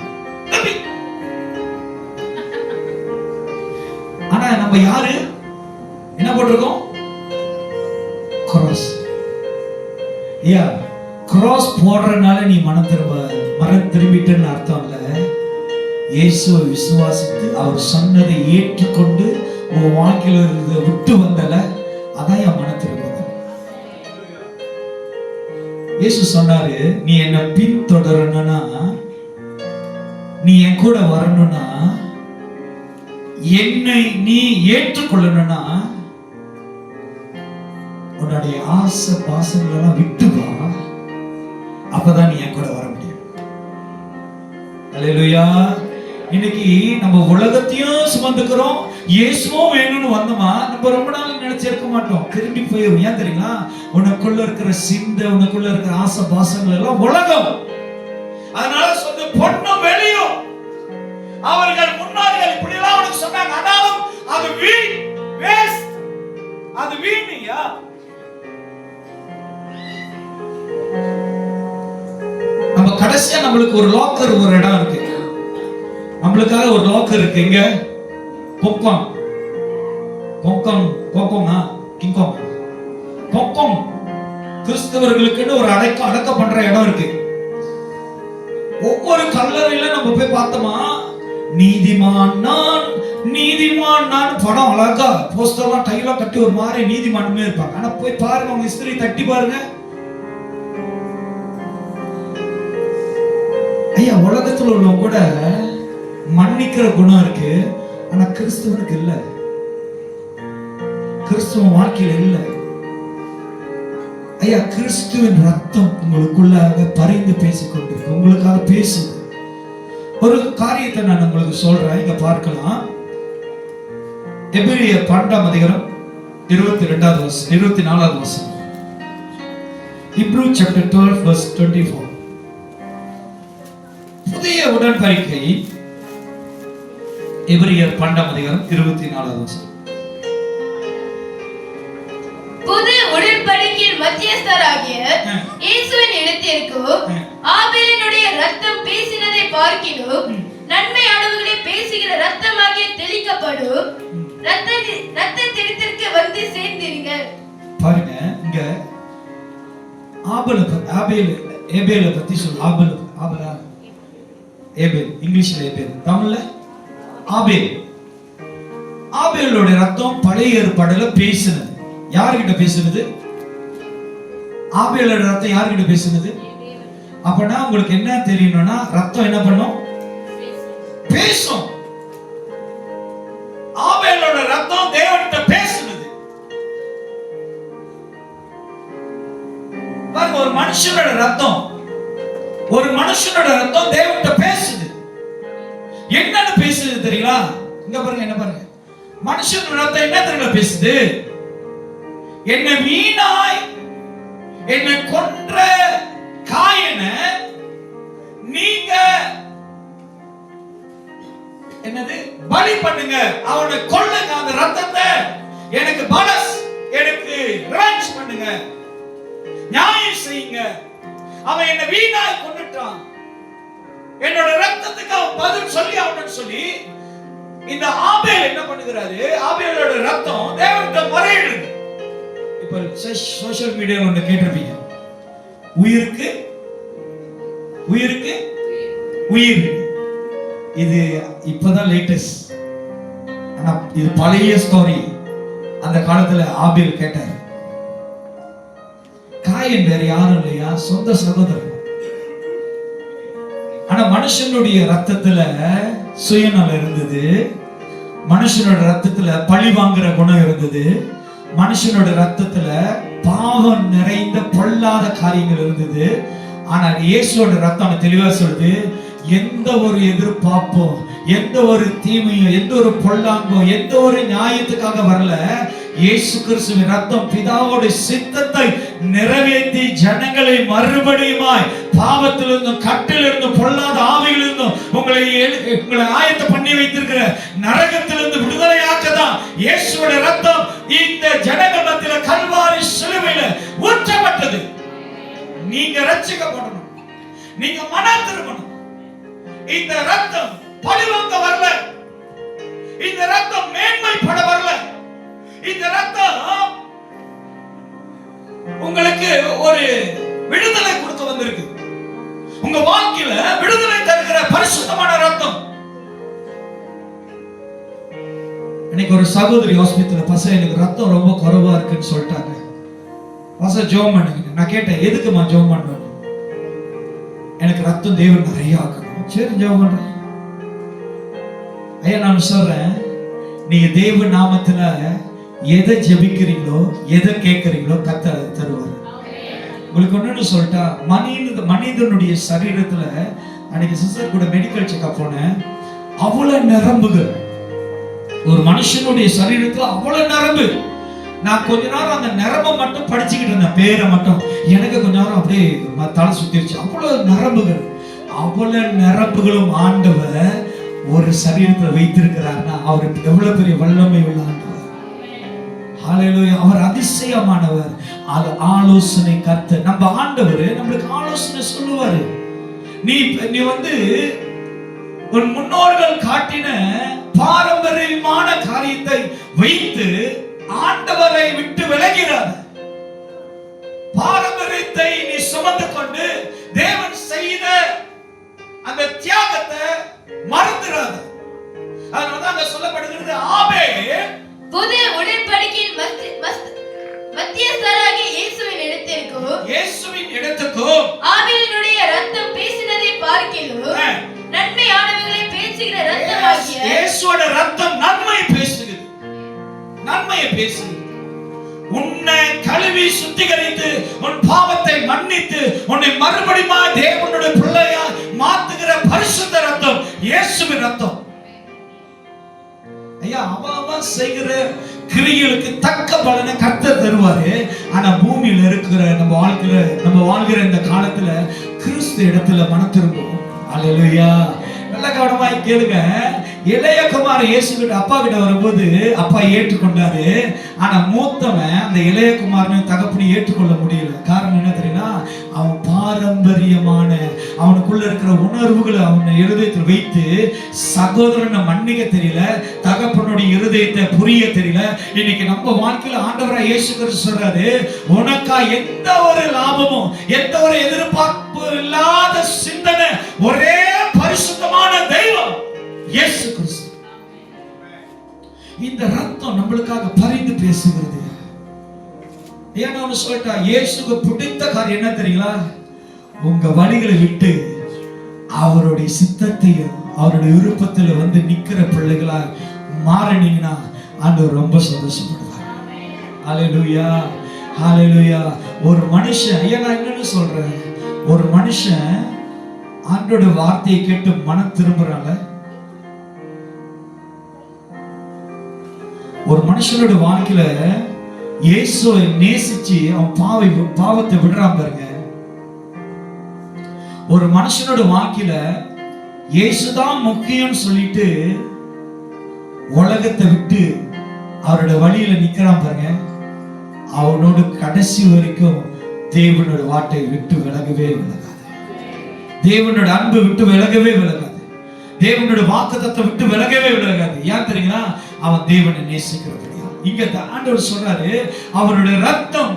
ஆனா நம்ம யாரு என்ன போட்டிருக்கோம்? கிராஸ். ஐயா கிராஸ் போடுறதுனால நீ மனம் திரும்பிட்டேன்னு அர்த்தம் இல்ல. இயேசுவை விசுவாசித்து அவர் சொன்னதை ஏற்றுக்கொண்டு உன் வாழ்க்கையில இருந்ததை விட்டு வந்தல, அதான் என் மனம் திரும்ப. இயேசு சொன்னாரு, நீ என்ன பின்தொடரணும்னா, நீ என் கூட வரணும்னா, என்னை நீ ஏற்றுக்கொள்ளணும்னா உன்னுடைய ஆசை பாசங்களெல்லாம் விட்டு வா. அப்பதான் நீ என் கூட வர முடியும். அல்லேலூயா. இன்னைக்கு நம்ம உலகத்தையும் சுமந்துக்கிறோம், இயேசுவும் வேணும்னு வந்தோமா நம்ம ரொம்ப நாள் நினைச்சிருக்க மாட்டோம், திரும்பி போயிடும். ஏன் தெரியுங்களா? உனக்குள்ள இருக்கிற சிந்தை, உனக்குள்ள இருக்கிற ஆசை பாசங்கள் எல்லாம் உலகம். அதனால சொல்ல பொண்ணும் வெளியும் அவர்கள் முன்னாடிகள் இப்படி எல்லாம் உனக்கு சொன்னாங்க. ஆனாலும் அது வீண், வேஸ்ட், அது வீண்யா. நம்ம கடைசியா நம்மளுக்கு ஒரு லாக்கர், ஒரு இடம் இருக்கு. நம்மளுக்காக ஒரு லாக்கர் இருக்கு. இங்க பொக்கம் பொக்கம் பொக்கம்னா கிங்காங் பொக்கம் கிறிஸ்தவர்களுக்குன்னு ஒரு அடக்க பண்ற இடம் இருக்கு. ஒவ்வொரு கல்லறையில நம்ம போய் பார்த்தோமா, நீதிமான் நான் நீதிமான் நான் படம் அழகா போஸ்டர்லாம் டைலாம் கட்டி ஒரு மாதிரி நீதிமானுமே இருப்பாங்க. ஆனா போய் பாருங்க, உங்க ஹிஸ்டரி தட்டி பாருங்க. ஐயா உலகத்துல உள்ளவங்க கூட மன்னிக்கிற குணம் இருக்கு, ஆனா கிறிஸ்துவனுக்கு இல்ல, கிறிஸ்துவ வாழ்க்கையில இல்ல. ஐயா கிறிஸ்துவின் ரத்தம் உங்களுக்குள்ளாக பரிந்து பேசிக்கொண்டிருக்கு, உங்களுக்காக பேசுது. ஒரு காரியத்தை நான் உங்களுக்கு சொல்றேன், இங்க பார்க்கலாம். எபிரேயர் 12ஆம் அதிகாரம் 22வது வசனம் 24வது வசனம். Hebrew chapter 12 verse 24. புதிய உடன்படிக்கை எபிரேயர் 12ஆம் அதிகாரம் 24வது வசனம். புது உடன்படிக்கையின் மத்தியஸ்தராகிய இயேசுவின் இடத்திற்கு ஆபேலினுடைய ரத்தம் பேசினதை பார்க்கிலும் நன்மையானவர்களை பேசுகிற ரத்தமாகிய தெளிக்கப்படும் ரத்தத்திற்கு வந்து சேர்ந்தீங்க. பாருங்க, இங்க ஆபேலை பத்தி சொல்ல. ஆபேலா ஏபேல், இங்கிலீஷ்ல ஏபேல், தமிழ்ல ஆபேல். ஆபேலோட ரத்தம் பழைய ஏற்பாடுல பேசினது. யார்கிட்ட பேசுனது? ஆபேலோட ரத்தம் யார்கிட்ட பேசுனது? அப்பனா உங்களுக்கு என்ன தெரியணும்னா, ரத்தம் என்ன பண்ணும்? பேசும். ஆபேலோட ரத்தம் தேவன்கிட்ட பேசுனது. பாருங்க, ஒரு மனுஷனோட ரத்தம் ஒரு மனுஷனோட ரத்தம் தேவன்கிட்ட பேசுது. என்னன்னு பேசுது தெரியுங்களா? இங்க பாருங்க, என்ன பாருங்க, மனுஷனோட ரத்தம் என்ன தெரியுங்களா பேசுது? என்ன வீணாய் என்ன கொன்ற காயனை நீங்க என்னது பலி பண்ணுங்க, அவனை கொல்லுங்க, அந்த ரத்தத்தை எனக்கு பலஸ், எனக்கு ரிவெஞ்ச் பண்ணுங்க, நியாயம் செய்யுங்க. அவன் என்ன வீணாய் கொன்னுட்டான், என்னோட ரத்தத்துக்கு அவன் பதில் சொல்லி அவனுன்னு சொல்லி இந்த ஆபேல் என்ன பண்ணுகிறாரு? ஆபேலோட ரத்தம் தேவன்கிட்ட முறையிடுது. இப்ப சோஷியல் மீடியால ஒண்ணு கேட்டிருப்பீங்க, உயிருக்கு உயிருக்கு உயிர். இது இப்பதான் லேட்டஸ்ட், ஆனா இது பழைய ஸ்டோரி. அந்த காலத்துல ஆபேல் கேட்டார். காயின் வேற யாரும் இல்லையா, சொந்த சகோதரன். ஆனா மனுஷனுடைய ரத்தத்துல சுயநலம் இருந்தது, மனுஷனோட ரத்தத்துல பழி வாங்குற குணம் இருந்தது, மனுஷனோட ரத்தத்துல பாவம் நிறைந்த பொல்லாத காரியங்கள் இருந்தது. ஆனா இயேசுவோட ரத்தம் தெளிவா சொல்லுது, எந்த ஒரு எதிர்பார்ப்போ, எந்த ஒரு தீமையோ, எந்த ஒரு பொல்லாங்கோ, எந்த ஒரு நியாயத்துக்காக வரல. இயேசு கிறிஸ்துவின் ரத்தம் பிதாவோட சித்தத்தை நிறைவேற்றி ஜனங்களை மறுபடியுமாய் பாவத்திலிருந்தும் கட்டிலிருந்தும் பொல்லாத ஆவியிலிருந்தும் உங்களை ஆயத்த பண்ணி வைத்திருக்கிற நரகத்திலிருந்து விடுதலையாக்கதான் இயேசுவோட ரத்தம் இந்த ஜனங்கள் மத்தியில கல்வாரி சிலுவையில ஊற்றப்பட்டது. நீங்க ரட்சிக்கப்படணும், நீங்க மனம் திரும்பணும். இந்த ரத்தம் பழிவாங்க வரல, இந்த ரத்தம் மேன்மைப்பட வரல, இந்த ரத்தம் உங்களுக்கு ஒரு விடுதலை கொடுத்து வந்திருக்கு. உங்க வாழ்க்கையில விடுதலை தருகிற பரிசுத்தமான ரத்தம். இன்னைக்கு ஒரு சகோதரி ஹாஸ்பிட்டல்ல பசங்க எனக்கு ரத்தம் ரொம்ப குறைவா இருக்குன்னு சொல்லிட்டாங்க. பசங்க ஜெபம் பண்ணுங்க. நான் கேட்டேன், எதுக்குமா ஜெபம் பண்ணணும்? எனக்கு ரத்தம் தேவன் நிறைய ஆக்கணும். சரி ஜெபம் பண்றேன். ஐயா நான் சொல்றேன், நீங்க தேவ நாமத்துல எதை ஜெபிக்கிறீங்களோ, எதை கேட்கறீங்களோ கர்த்தர் தருவார். உங்களுக்கு ஒண்ணு சொல்லிட்டா, மனிதனுடைய சரீரத்துல அன்னைக்கு சிஸ்டர் கூட மெடிக்கல் செக்அப் போனேன். அவ்வளவு நரம்புகள் ஒரு மனுஷனுடைய சரீரத்துல, அவ்வளவு நரம்பு. நான் கொஞ்ச நேரம் அந்த நரம்பை மட்டும் படிச்சுக்கிட்டு இருந்தேன், பேரை மட்டும். எனக்கு கொஞ்ச நேரம் அப்படியே தலை சுத்திருச்சு. அவ்வளவு நரம்புகள், அவ்வளவு நரம்புகளும் ஆண்டவர் ஒரு சரீரத்துல வைத்திருக்கிறார்னா அவருக்கு எவ்வளவு பெரிய வல்லமை உள்ள ஆண்டவர். ஹல்லேலூயா. அவர் அதிசயமானவர். அது ஆலோசனை கர்த்தர். நம்ம ஆண்டவர் நம்மளுக்கு ஆலோசனை சொல்லுவாரு. நீ வந்து உன் முன்னோர்கள் காட்டின பாரம்பரியமான காரியத்தை வைத்து ஆண்டவரை விட்டு விலகிறார். பாரம்பரியத்தை நீ சுமந்து கொண்டு தேவன் செய்த அந்த தியாகத்தை மறந்துடாத. அதனால அங்க சொல்லப்படுகிறது, ஆபேல் புதிய உடன்படிக்கையின் மத்தியஸ்தராகிய இயேசுவின் இடத்துக்கும் ஆபேலினுடைய ரத்தம் பேசினதை பார்க்கிலும் நன்மையானவைகளை பேசுகிற ரத்தமாகிய இயேசுவோட ரத்தம் நன்மை பேசுகிறது, நன்மையை பேசுகிறது. உன்னை கழுவி சுத்திகரித்து உன் பாவத்தை மன்னித்து உன்னை மறுபடியும் தேவனுடைய பிள்ளையா மாத்துகிற பரிசுத்த ரத்தம் இயேசுவின் ரத்தம். ஐயா, அவன் செய்கிற கிரியைகளுக்கு தக்க பலனை கர்த்தர் தருவாரு. ஆனா பூமியில இருக்கிற நம்ம வாழ்கிற இந்த காலத்துல கிறிஸ்து இடத்துல மனம் திரும்பும். அல்லேலூயா. நல்ல கவனமாய் கேளுங்க. இளைய குமாரன் இயேசு கிட்ட அப்பா கிட்ட வரும்போது அப்பா ஏற்றுக்கொண்டாரு. ஆனா மூத்தவன் அந்த இளைய குமாரன் தகப்பனை ஏற்றுக்கொள்ள முடியல. காரணம் என்ன தெரியுமா? அவன் பாரம்பரியமான அவனுக்குள்ள இருக்கிற உணர்வுகளை அவன் இருதயத்தில் வைத்து சகோதரனை மன்னிக்க தெரியல, தகப்பனுடைய இருதயத்தை புரிய தெரியல. இன்னைக்கு நம்ம வாழ்க்கையில ஆண்டவராய் இயேசு கிறிஸ்து சொல்றாரு, உனக்கா எந்த ஒரு லாபமும் எந்த ஒரு எதிர்பார்ப்பு இல்லாத சிந்தனை, ஒரே பரிசுத்தமான தெய்வம் இயேசு கிறிஸ்து. இந்த ரத்தம் நம்மளுக்காக பரிந்து பேசுகிறது. ஏன்னா அவன் சொல்லிட்டா, இயேசுக்கு பிடித்த காரியம் என்ன தெரியுங்களா? உங்க வழிகளை விட்டு அவருடைய சித்தத்தையும் அவருடைய விருப்பத்துல வந்து நிக்கிற பிள்ளைகளா மாறினீங்கன்னா ஆண்டவர் ரொம்ப சந்தோஷப்படுவார். ஹல்லேலூயா, ஹல்லேலூயா. ஒரு மனுஷன், ஐயா நான் என்னன்னு சொல்றேன், ஒரு மனுஷன் ஆண்டோட வார்த்தையை கேட்டு மனம் திரும்புறாங்க. ஒரு மனுஷனோட வாழ்க்கையில இயேசுவை நேசிச்சு அவன் பாவத்தை விடுறான் பாருங்க. ஒரு மனுஷனோட வாழ்க்கையில இயேசுதான் முக்கியம் சொல்லிட்டு உலகத்தை விட்டு அவரோட வழியில நிக்கிறான் பாருங்க. அவனோட கடைசி வரைக்கும் தேவனோட வார்த்தை விட்டு விலகவே விலகாது. தேவனோட அன்பு விட்டு விலகவே விலகாது. தேவனோட வாக்குத்தத்தத்தை விட்டு விலகவே விலகாது. ஏன் தெரியுங்களா? அவன் தேவனை நேசிக்கிறபடியா. இங்க ஆண்டவர் சொல்றாரு, அவருடைய ரத்தம்,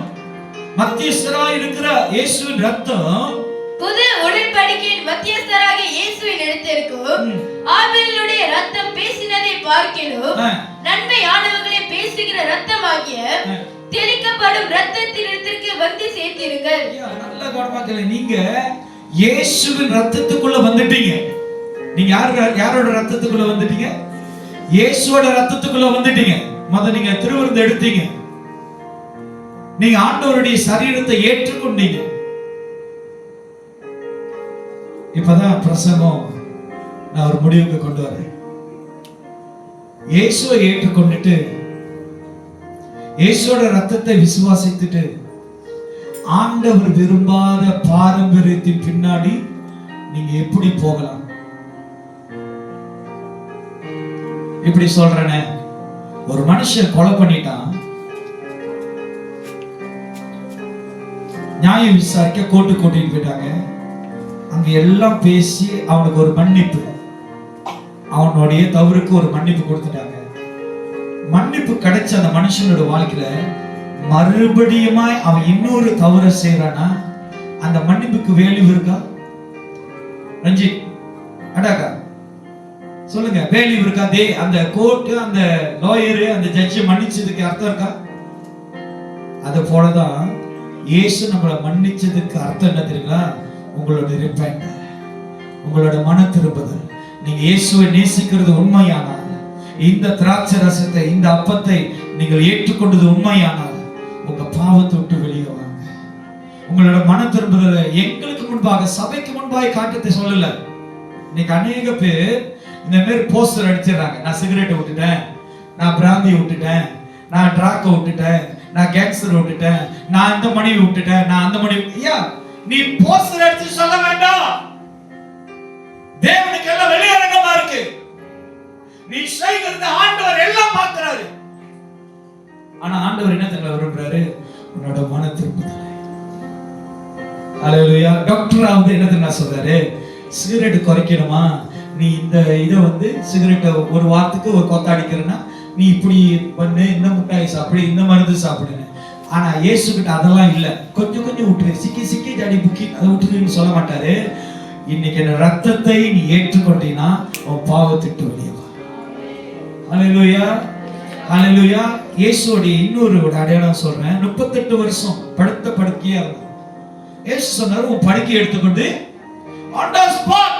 மத்தியஸ்தராய் இருக்கிற இயேசுவின் ரத்தம், புது உடன்படிக்கையின் மத்தியஸ்தராக இயேசுவின் இடத்திற்கும் ஆபேலுடைய ரத்தம் பேசினதை பார்க்கிலும் நன்மையானவர்களை பேசுகிற ரத்தமாகிய தெளிக்கப்படும் ரத்தத்தின் இடத்திற்கு வந்து சேர்த்தீர்கள். நல்ல கவனமாக்கல. நீங்க இயேசுவின் ரத்தத்துக்குள்ள வந்துட்டீங்க. நீங்க யாரோட ரத்தத்துக்குள்ள வந்துட்டீங்க? இயேசுவோட ரத்தத்துக்குள்ள வந்துட்டீங்க. நீங்க திருவிருந்து எடுத்தீங்க. நீங்க ஆண்டவருடைய சரீரத்தை ஏற்றுக்கொண்டீங்க. இப்பதான் பிரசங்கம் நான் ஒரு முடிவுக்கு கொண்டு வரேன். இயேசுவை ஏற்றுக்கொண்டுட்டு இயேசுவோட ரத்தத்தை விசுவாசித்துட்டு ஆண்டவர் விரும்பாத பாரம்பரியத்தின் பின்னாடி நீங்க எப்படி போகலாம்? இப்படி சொல்றேனே, ஒரு மனுஷன் கொலை பண்ணிட்டான், நியாயம் விசாரிக்க கோர்ட்டு கூட்டிட்டு போயிட்டாங்க. அங்க எல்லாம் பேசி அவனுக்கு ஒரு மன்னிப்பு, அவனுடைய தவறுக்கு ஒரு மன்னிப்பு கொடுத்துட்டாங்க. மன்னிப்பு கிடைச்ச அந்த மனுஷனோட வாழ்க்கையில மறுபடியுமா அவன் இன்னொரு தவறை செய்யறானா, அந்த மன்னிப்புக்கு வேல்யூ இருக்கா? ரஞ்சித் அடாக்கா சொல்லுங்க, வேல்யூ இருக்கா? அந்த கோர்ட்டு, அந்த லாயரு, அந்த ஜட்ஜி மன்னிச்சதுக்கு அர்த்தம் இருக்கா? அது போலதான் இயேசு நம்மளை மன்னிச்சதுக்கு அர்த்தம் என்ன தெரியுங்களா? உங்களோட ரிப்பெண்ட், உங்களோட மன திரும்புதல். நீங்க இயேசுவை நேசிக்கிறது உண்மையானால், இந்த திராட்சை ரசத்தை, இந்த அப்பத்தை நீங்கள் ஏற்றுக்கொண்டது உண்மையானால், உங்க பாவத்தை விட்டு வெளியே வாங்க. உங்களோட மன திரும்புதலை எங்களுக்கு முன்பாக, சபைக்கு முன்பாக காட்டத்தை சொல்லல. இன்னைக்கு அநேக பேர் இந்த மாதிரி போஸ்டர் அடிச்சிடறாங்க. நான் சிகரெட்டை விட்டுட்டேன், நான் பிராந்தியை விட்டுட்டேன், நான் ட்ராக்கை விட்டுட்டேன், நான் கேன்சர் விட்டுட்டேன், நான் இந்த மனைவி விட்டுட்டேன், நான் அந்த மனைவி. ஐயா, நீ போஸ்டர் அடிச்சு சொல்ல வேண்டாம். தேவனுக்கு எல்லாம் வெளியரங்கமா இருக்கு. நீ செய்கிறது ஆண்டவர் எல்லாம் பார்க்கிறாரு. ஆனா ஆண்டவர் என்ன தெரியுமா விரும்புறாரு? உன்னோட மன திரும்புதலை. ஹல்லேலூயா. டாக்டர் வந்து என்ன தெரியுமா சொல்றாரு? சிகரெட் குறைக்கணுமா, நீ இந்த இதை சிகரெட்டை ஒரு வாரத்துக்கு ஒரு கொத்த அடிக்கிறன்னா நீ இப்படி பண்ணு, இந்த முட்டாய் சாப்பிடு, இந்த மருந்து சாப்பிடுன்னு. ஆனா இயேசு கிட்ட அதெல்லாம் இல்ல. கொஞ்சம் கொஞ்சம் விட்டுரு, சிக்கி சிக்கி ஜாடி புக்கி அதை விட்டுருன்னு சொல்ல மாட்டாரு. இன்னைக்கு என்ன ரத்தத்தை நீ ஏற்றுக்கொண்டீன்னா உன் பாவத்திட்டு வெளியே வா. ஹல்லேலூயா, ஹல்லேலூயா. இயேசுவோடைய இன்னொரு அடையாளம் சொல்றேன். 38 வருஷம் படுத்த படுக்கையா இருந்தான். இயேசு சொன்னாரு, உன் படுக்கையை எடுத்துக்கொண்டு on the spot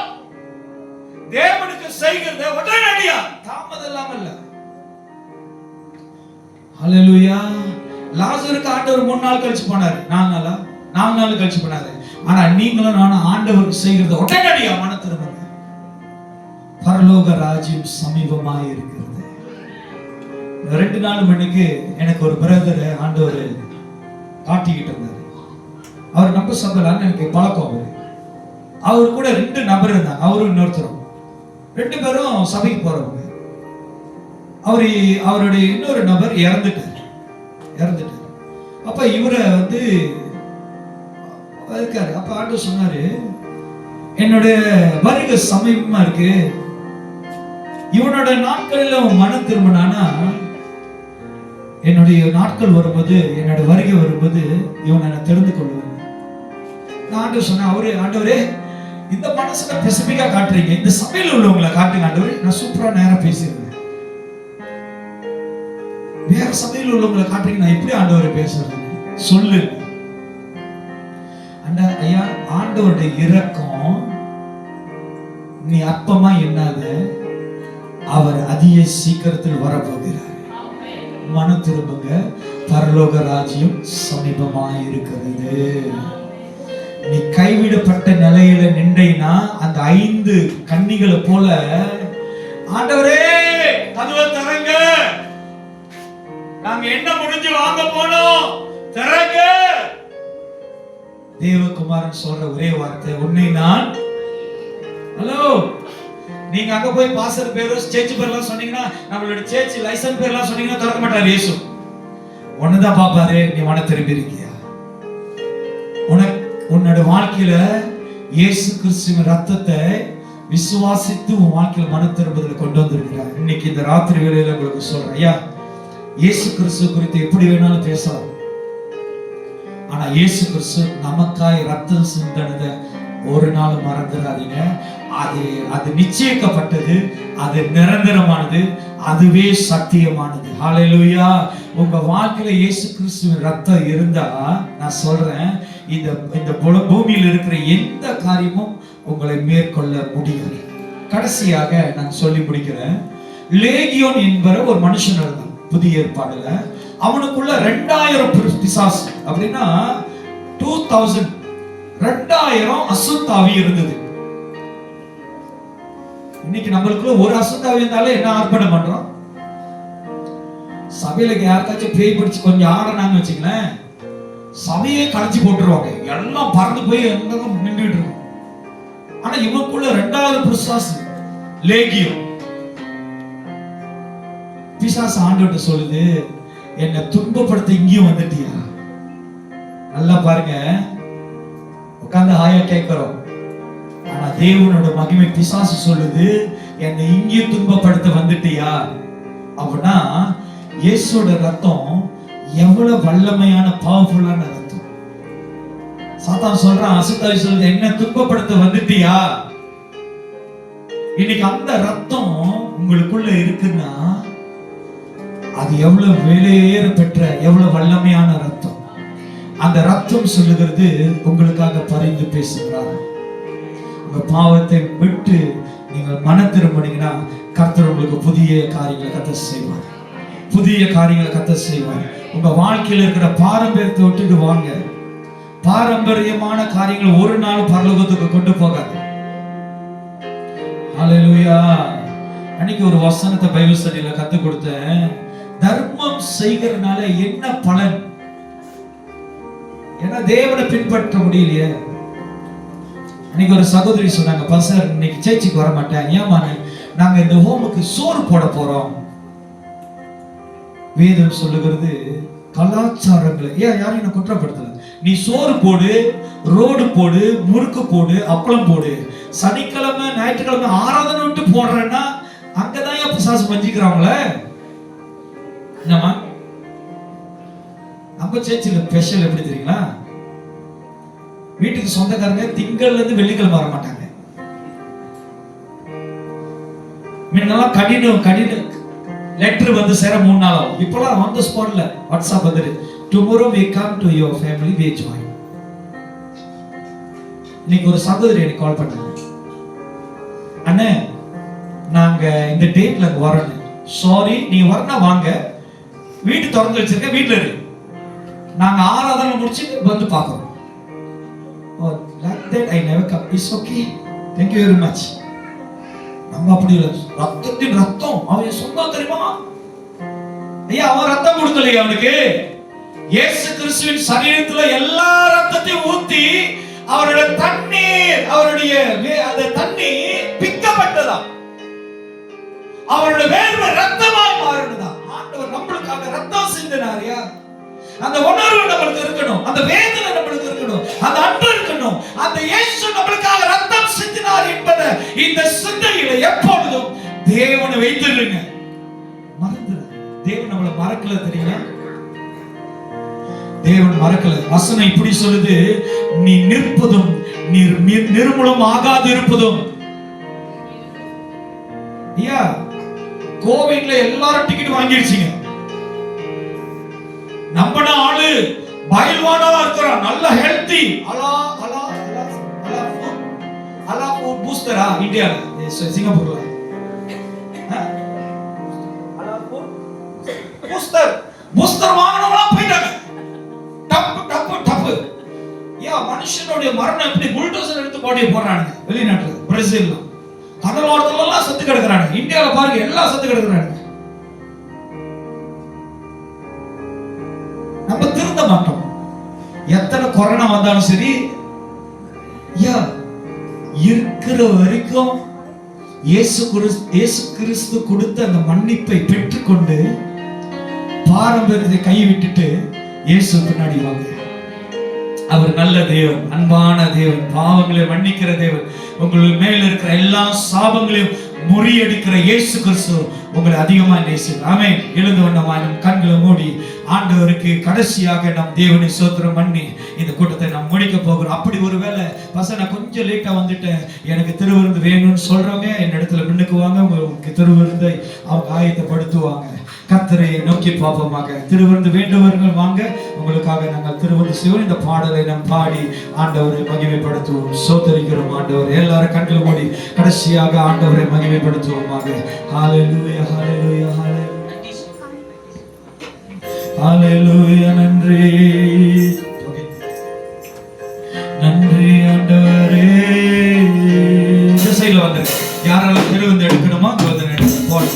தேவனுக்கு செய்கிறத உடனடியா, தாமதம் இல்லாம இல்ல. ஹல்லேலூயா. லாசருக்கு ஆண்டவர் 3 நாள் கழிச்சு போனாரு, 4 நாள் கழிச்சு போனாரு. ஆனா நீங்களும் நானும் ஆண்டவருக்கு செய்கிறத உடனடியா மன திரும்புங்க. பரலோக ராஜ்யம் சமீபமாய் இருக்கிறது. 2 நாள் முன்னுக்கு எனக்கு ஒரு பிரதர் ஆண்டவர் காட்டிக்கிட்டு இருந்தாரு. அவர் நம்ம சபையிலான்னு எனக்கு பழக்கம். அவர் கூட 2 நபர் இருந்தாங்க, அவரும் இன்னொருத்தரும். 2 பேரும் சபைக்கு போறவங்க. அவருடைய இன்னொரு நபர் இறந்துட்டார். அப்ப இவரை இருக்காரு. அப்ப ஆண்டவர் சொன்னாரு, என்னுடைய வருகை சமீபமா இருக்கு, இவனோட நாட்களில் மன திரும்பினானா என்னுடைய நாட்கள் வரும்போது, என்னோட வருகை வரும்போது இவனை நான் தெரிந்து கொள்வேன். ஆண்டவர் சொன்ன, ஆண்டவரே இந்த மனசுல ஸ்பெசிபிக்கா காட்டுறீங்க, இந்த சபையில் உள்ளவங்களை காட்டுங்க ஆண்டவரே. நான் சூப்பரா நேரம் பேசுறேன். வேற சபையில் உள்ளவங்களை காட்டுறீங்க, நான் எப்படி ஆண்டவரை பேசுறது சொல்லு. ஐயா, ஆண்டவருடைய இரக்கம் நீ அற்பமா எண்ணாத, அவர் அதிக சீக்கிரத்தில் வரப்போகிறார். மன திரும்புங்க, பரலோக ராஜ்யம் சமீபமாய் இருக்கிறது. நீ கைவிடப்பட்ட நிலையில நின்றீனா அந்த 5 கன்னிகளை போல, ஆண்டவரே கதவை திறங்க, நாங்க என்ன முடிஞ்சு வாங்க போனோம், திறங்க. தேவகுமாரன் சொல்ற ஒரே வார்த்தை, உன்னை நான். ஹலோ, நீங்க அங்க போய் பாஸ்டர் பேரோ சேர்ச் பேர்லாம் சொன்னீங்கன்னா, நம்மளோட சேர்ச் லைசன்ஸ் பேர்லாம் சொன்னீங்கன்னா திறக்க மாட்டார் இயேசு. ஒண்ணுதான் பாப்பாரு, நீ மன திரும்பி இருக்கியா? உன்னோட வாழ்க்கையில இயேசு கிறிஸ்துவின் ரத்தத்தை விசுவாசித்து உன் வாழ்க்கையில மன திரும்புதலை கொண்டு வந்திருக்கிறார். இன்னைக்கு இந்த ராத்திரி வேளையில உங்களுக்கு சொல்றேன், ஐயா, இயேசு கிறிஸ்து குறித்து எப்படி வேணாலும் பேசலாம், ஆனா இயேசு கிறிஸ்து நமக்காய் ரத்தம் சிந்தனதை ஒரு நாள் மறந்துடாதீங்க. அது நிச்சயிக்கப்பட்டது, அது நிரந்தரமானது, அதுவே சத்தியமானது. ஹல்லேலூயா. உங்க வாழ்க்கையில இயேசு கிறிஸ்துவின் ரத்தம் இருந்தா, நான் சொல்றேன், இந்த பூமியில் இருக்கிற எந்த காரியமும் உங்களை மேற்கொள்ள முடியாது. கடைசியாக நான் சொல்லி முடிக்கிறேன். லேகியோன் என்பற ஒரு மனுஷன் இருந்தான் புதிய ஏற்பாடுல. அவனுக்குள்ள 2000 பிசாசு, அப்படின்னா 2000 அசுத்தாவி இருந்தது. இன்னைக்கு நம்மளுக்குள்ள ஒரு அசுத்தாவி இருந்தாலே என்ன அர்ப்பணம் பண்றோம்? சபையில யாருக்காச்சும் பேய் பிடிச்சு கொஞ்சம் ஆடனான்னு வச்சுங்களேன், சபையே கலைச்சு போட்டுருவாங்க, எல்லாம் பறந்து போய் எங்கெங்க நின்றுட்டு இருக்கும். ஆனா இவனுக்குள்ள 2000 பிசாசு, லேகியம். பிசாசு ஆண்டவர்கிட்ட சொல்லுது, என்னை துன்பப்படுத்த இங்கேயும் வந்துட்டியா? நல்லா பாருங்க, உட்கார்ந்து ஆயா கேட்கிறோம். ஆனா தேவனோட மகிமை பிசாசு சொல்லுது, என்னை இங்கேயும் துன்பப்படுத்த வந்துட்டியா? அப்படின்னா இயேசுவோட ரத்தம் எவ்வளவு வல்லமையான பவர்ஃபுல்லான ரத்தம். சாத்தான் சொல்றான், அசுத்தாவி சொல்லுது, என்ன துன்பப்படுத்த வந்துட்டியா? இன்னைக்கு அந்த ரத்தம் உங்களுக்குள்ள இருக்குன்னா அது எவ்வளவு வெளியேற பெற்ற எவ்வளவு வல்லமையான ரத்தம். அந்த ரத்தம் சொல்லுகிறது, உங்களுக்காக பரிந்து பேசுகிறார். உங்க பாவத்தை விட்டு நீங்கள் மன திரும்பினீங்கன்னா கர்த்தர் உங்களுக்கு புதிய காரியங்களை கர்த்தர் செய்வார், புதிய காரியங்களை கர்த்தர் செய்வார். உங்க வாழ்க்கையில இருக்கிற பாரம்பரியத்தை விட்டுட்டு வாங்க. பாரம்பரியமான காரியங்களை ஒரு நாள் பரலோகத்துக்கு கொண்டு போகாது. ஹல்லேலூயா. அன்னைக்கு ஒரு வசனத்தை பைபிள் ஸ்டடியில கத்துக் கொடுத்தேன். தர்மம் செய்கிறதுனால என்ன பலன்? ஏன்னா தேவனை பின்பற்ற முடியலையே. அன்னைக்கு ஒரு சகோதரி சொன்னாங்க, பாஸ்டர் இன்னைக்கு சர்ச்சுக்கு வர மாட்டேன். ஏமா? நாங்க இந்த ஹோமுக்கு சோறு போட போறோம். வேதம் சொல்லுகிறது, கலாச்சாரங்களை யாரையும் நான் குற்றப்படுத்தல. நீ சோறு போடு, ரோடு போடு, முறுக்கு போடு, அப்பளம் போடு. சனிக்கிழமை ஞாயிற்றுக்கிழமை ஆராதனை விட்டு போடுறேன்னா அங்கதான் பிசாசு பஞ்சிக்கிறாங்களே. என்னமா நம்ம சேர்ச்சில் ஸ்பெஷல் எப்படி தெரியுங்களா? வீட்டுக்கு சொந்தக்காரங்க திங்கள்ல இருந்து வெள்ளிக்கிழமை வர மாட்டாங்க. முன்னெல்லாம் கடின லெட்டர் வந்து சேர 3 நாள் ஆகும். இப்பெல்லாம் ஆன் தி ஸ்பாட்ல வாட்ஸ்அப் வந்துரு, tomorrow we come to your family, we join. இன்னைக்கு ஒரு சகோதரி எனக்கு கால் பண்ணாங்க, அண்ணே நாங்க இந்த டேட்ல வரணும். சாரி, நீங்க வரணும், வாங்க, வீட்டு திறந்து வச்சிருக்க, வீட்டுல இரு, நாங்க ஆராதனை முடிச்சு வந்து பார்க்கறோம். Oh, like that I never come. It's okay. Thank you very much. நம்ம அப்படி இல்ல, ரத்தத்தின் ரத்தம் அவன் சொந்தம் தெரியுமா? ஐயா, அவன் ரத்தம் கொடுக்கலையே அவனுக்கு. இயேசு கிறிஸ்துவின் சரீரத்துல எல்லா ரத்தத்தையும் ஊத்தி அவருடைய தண்ணீர், அவருடைய அந்த தண்ணீர் பிக்கப்பட்டதா, அவருடைய வேர்வை ரத்தமாய் மாறினதா. ஆண்டவர் நம்மளுக்காக ரத்தம் சிந்தினாரியா? அந்த உணர்வு நம்மளுக்கு இருக்கணும், அந்த வேதனை நம்மளுக்கு இருக்கணும், அந்த அன்பு இருக்கணும். அந்த இயேசு நம்மளுக்காக ரத்தம் சிந்தினார் என்பதை இந்த சிந்தையில எப்பொழுதும் தேவனை வைத்துருங்க. மறந்துட, தேவன் நம்மளை மறக்கல தெரியுமா? தேவன் மறக்கல. வசனம் இப்படி சொல்லுது, நீ நிற்பதும் நிர்மூலம் ஆகாது இருப்பதும். ஐயா, கோவிட்ல எல்லாரும் டிக்கெட் வாங்கிடுச்சீங்க. நம்ம ஆளு பயில்வானா இருக்கிறான், நல்ல ஹெல்தி. அலா அலா அலா அலா ஃபுட், அலா ஃபுட் பூஸ்டரா இந்தியால, சிங்கப்பூர்ல அலா ஃபுட் பூஸ்டர் வாங்கணும்னா போயிட்டாங்க. டப்பு டப்பு டப்பு. யா, மனுஷனுடைய மரணம் எப்படி புல்டோசர் எடுத்து கோட்டையை போடுறானுங்க வெளிநாட்டுல, பிரேசில்ல கடலோரத்துல எல்லாம் செத்து கிடக்குறாங்க. இந்தியாவில பாருங்க எல்லாம் செத்து கிடக்குறாங்க. நம்ம திருந்த மாட்டோம். எத்தனை கொரோனா வந்தாலும் சரி, இருக்கிற வரைக்கும் இயேசு கிறிஸ்து கொடுத்த அந்த மன்னிப்பை பெற்றுக்கொண்டு பாரம்பரியத்தை கைவிட்டுட்டு இயேசு பின்னாடி வாங்க. அவர் நல்ல தேவன், அன்பான தேவன், பாவங்களை மன்னிக்கிற தேவன். உங்கள் மேல இருக்கிற எல்லா சாபங்களையும் முறியடிக்கிற இயேசு கிறிஸ்து உங்களை அதிகமா நேசிக்கிறார். ஆமென். எழுந்து வண்ணமாய் நம் கண்களை மூடி ஆண்டவருக்கு கடைசியாக நம் தேவனை ஸ்தோத்திரம் பண்ணி இந்த கூட்டத்தை நாம் முடிக்க போகிறோம். அப்படி ஒருவேளை நான் கொஞ்சம் லேட்டா வந்துட்டேன், எனக்கு திருவிருந்து வேணும்னு சொல்றவங்க என் இடத்துல முன்னுக்குவாங்க. உங்களுக்கு திருவிருந்தை அவங்க ஆயத்தப்படுத்துவாங்க. கர்த்தரை நோக்கி பாப்போமாக. திருவிருந்து வேண்டுவர்கள் வாங்க, உங்களுக்காக நாங்கள் திருவிருந்து செய்வோம். இந்த பாடலை நாம் பாடி ஆண்டவரை மகிமைப்படுத்துவோம். சோதரிக்கிறோம் ஆண்டவர். எல்லாரும் கண்களை மூடி கடைசியாக ஆண்டவரை மகிமைப்படுத்துவோமாக. ஹalleluya ஹalleluya ஹalleluya. நன்றி நன்றி ஆண்டவரே. திசையில வந்து யாரெல்லாம் திருவிருந்து எடுக்கணுமோ திருவிருந்து எடுக்கணும். போடு.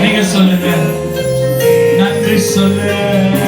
நீங்க சொல்லுங்க, நன்றி சொல்ல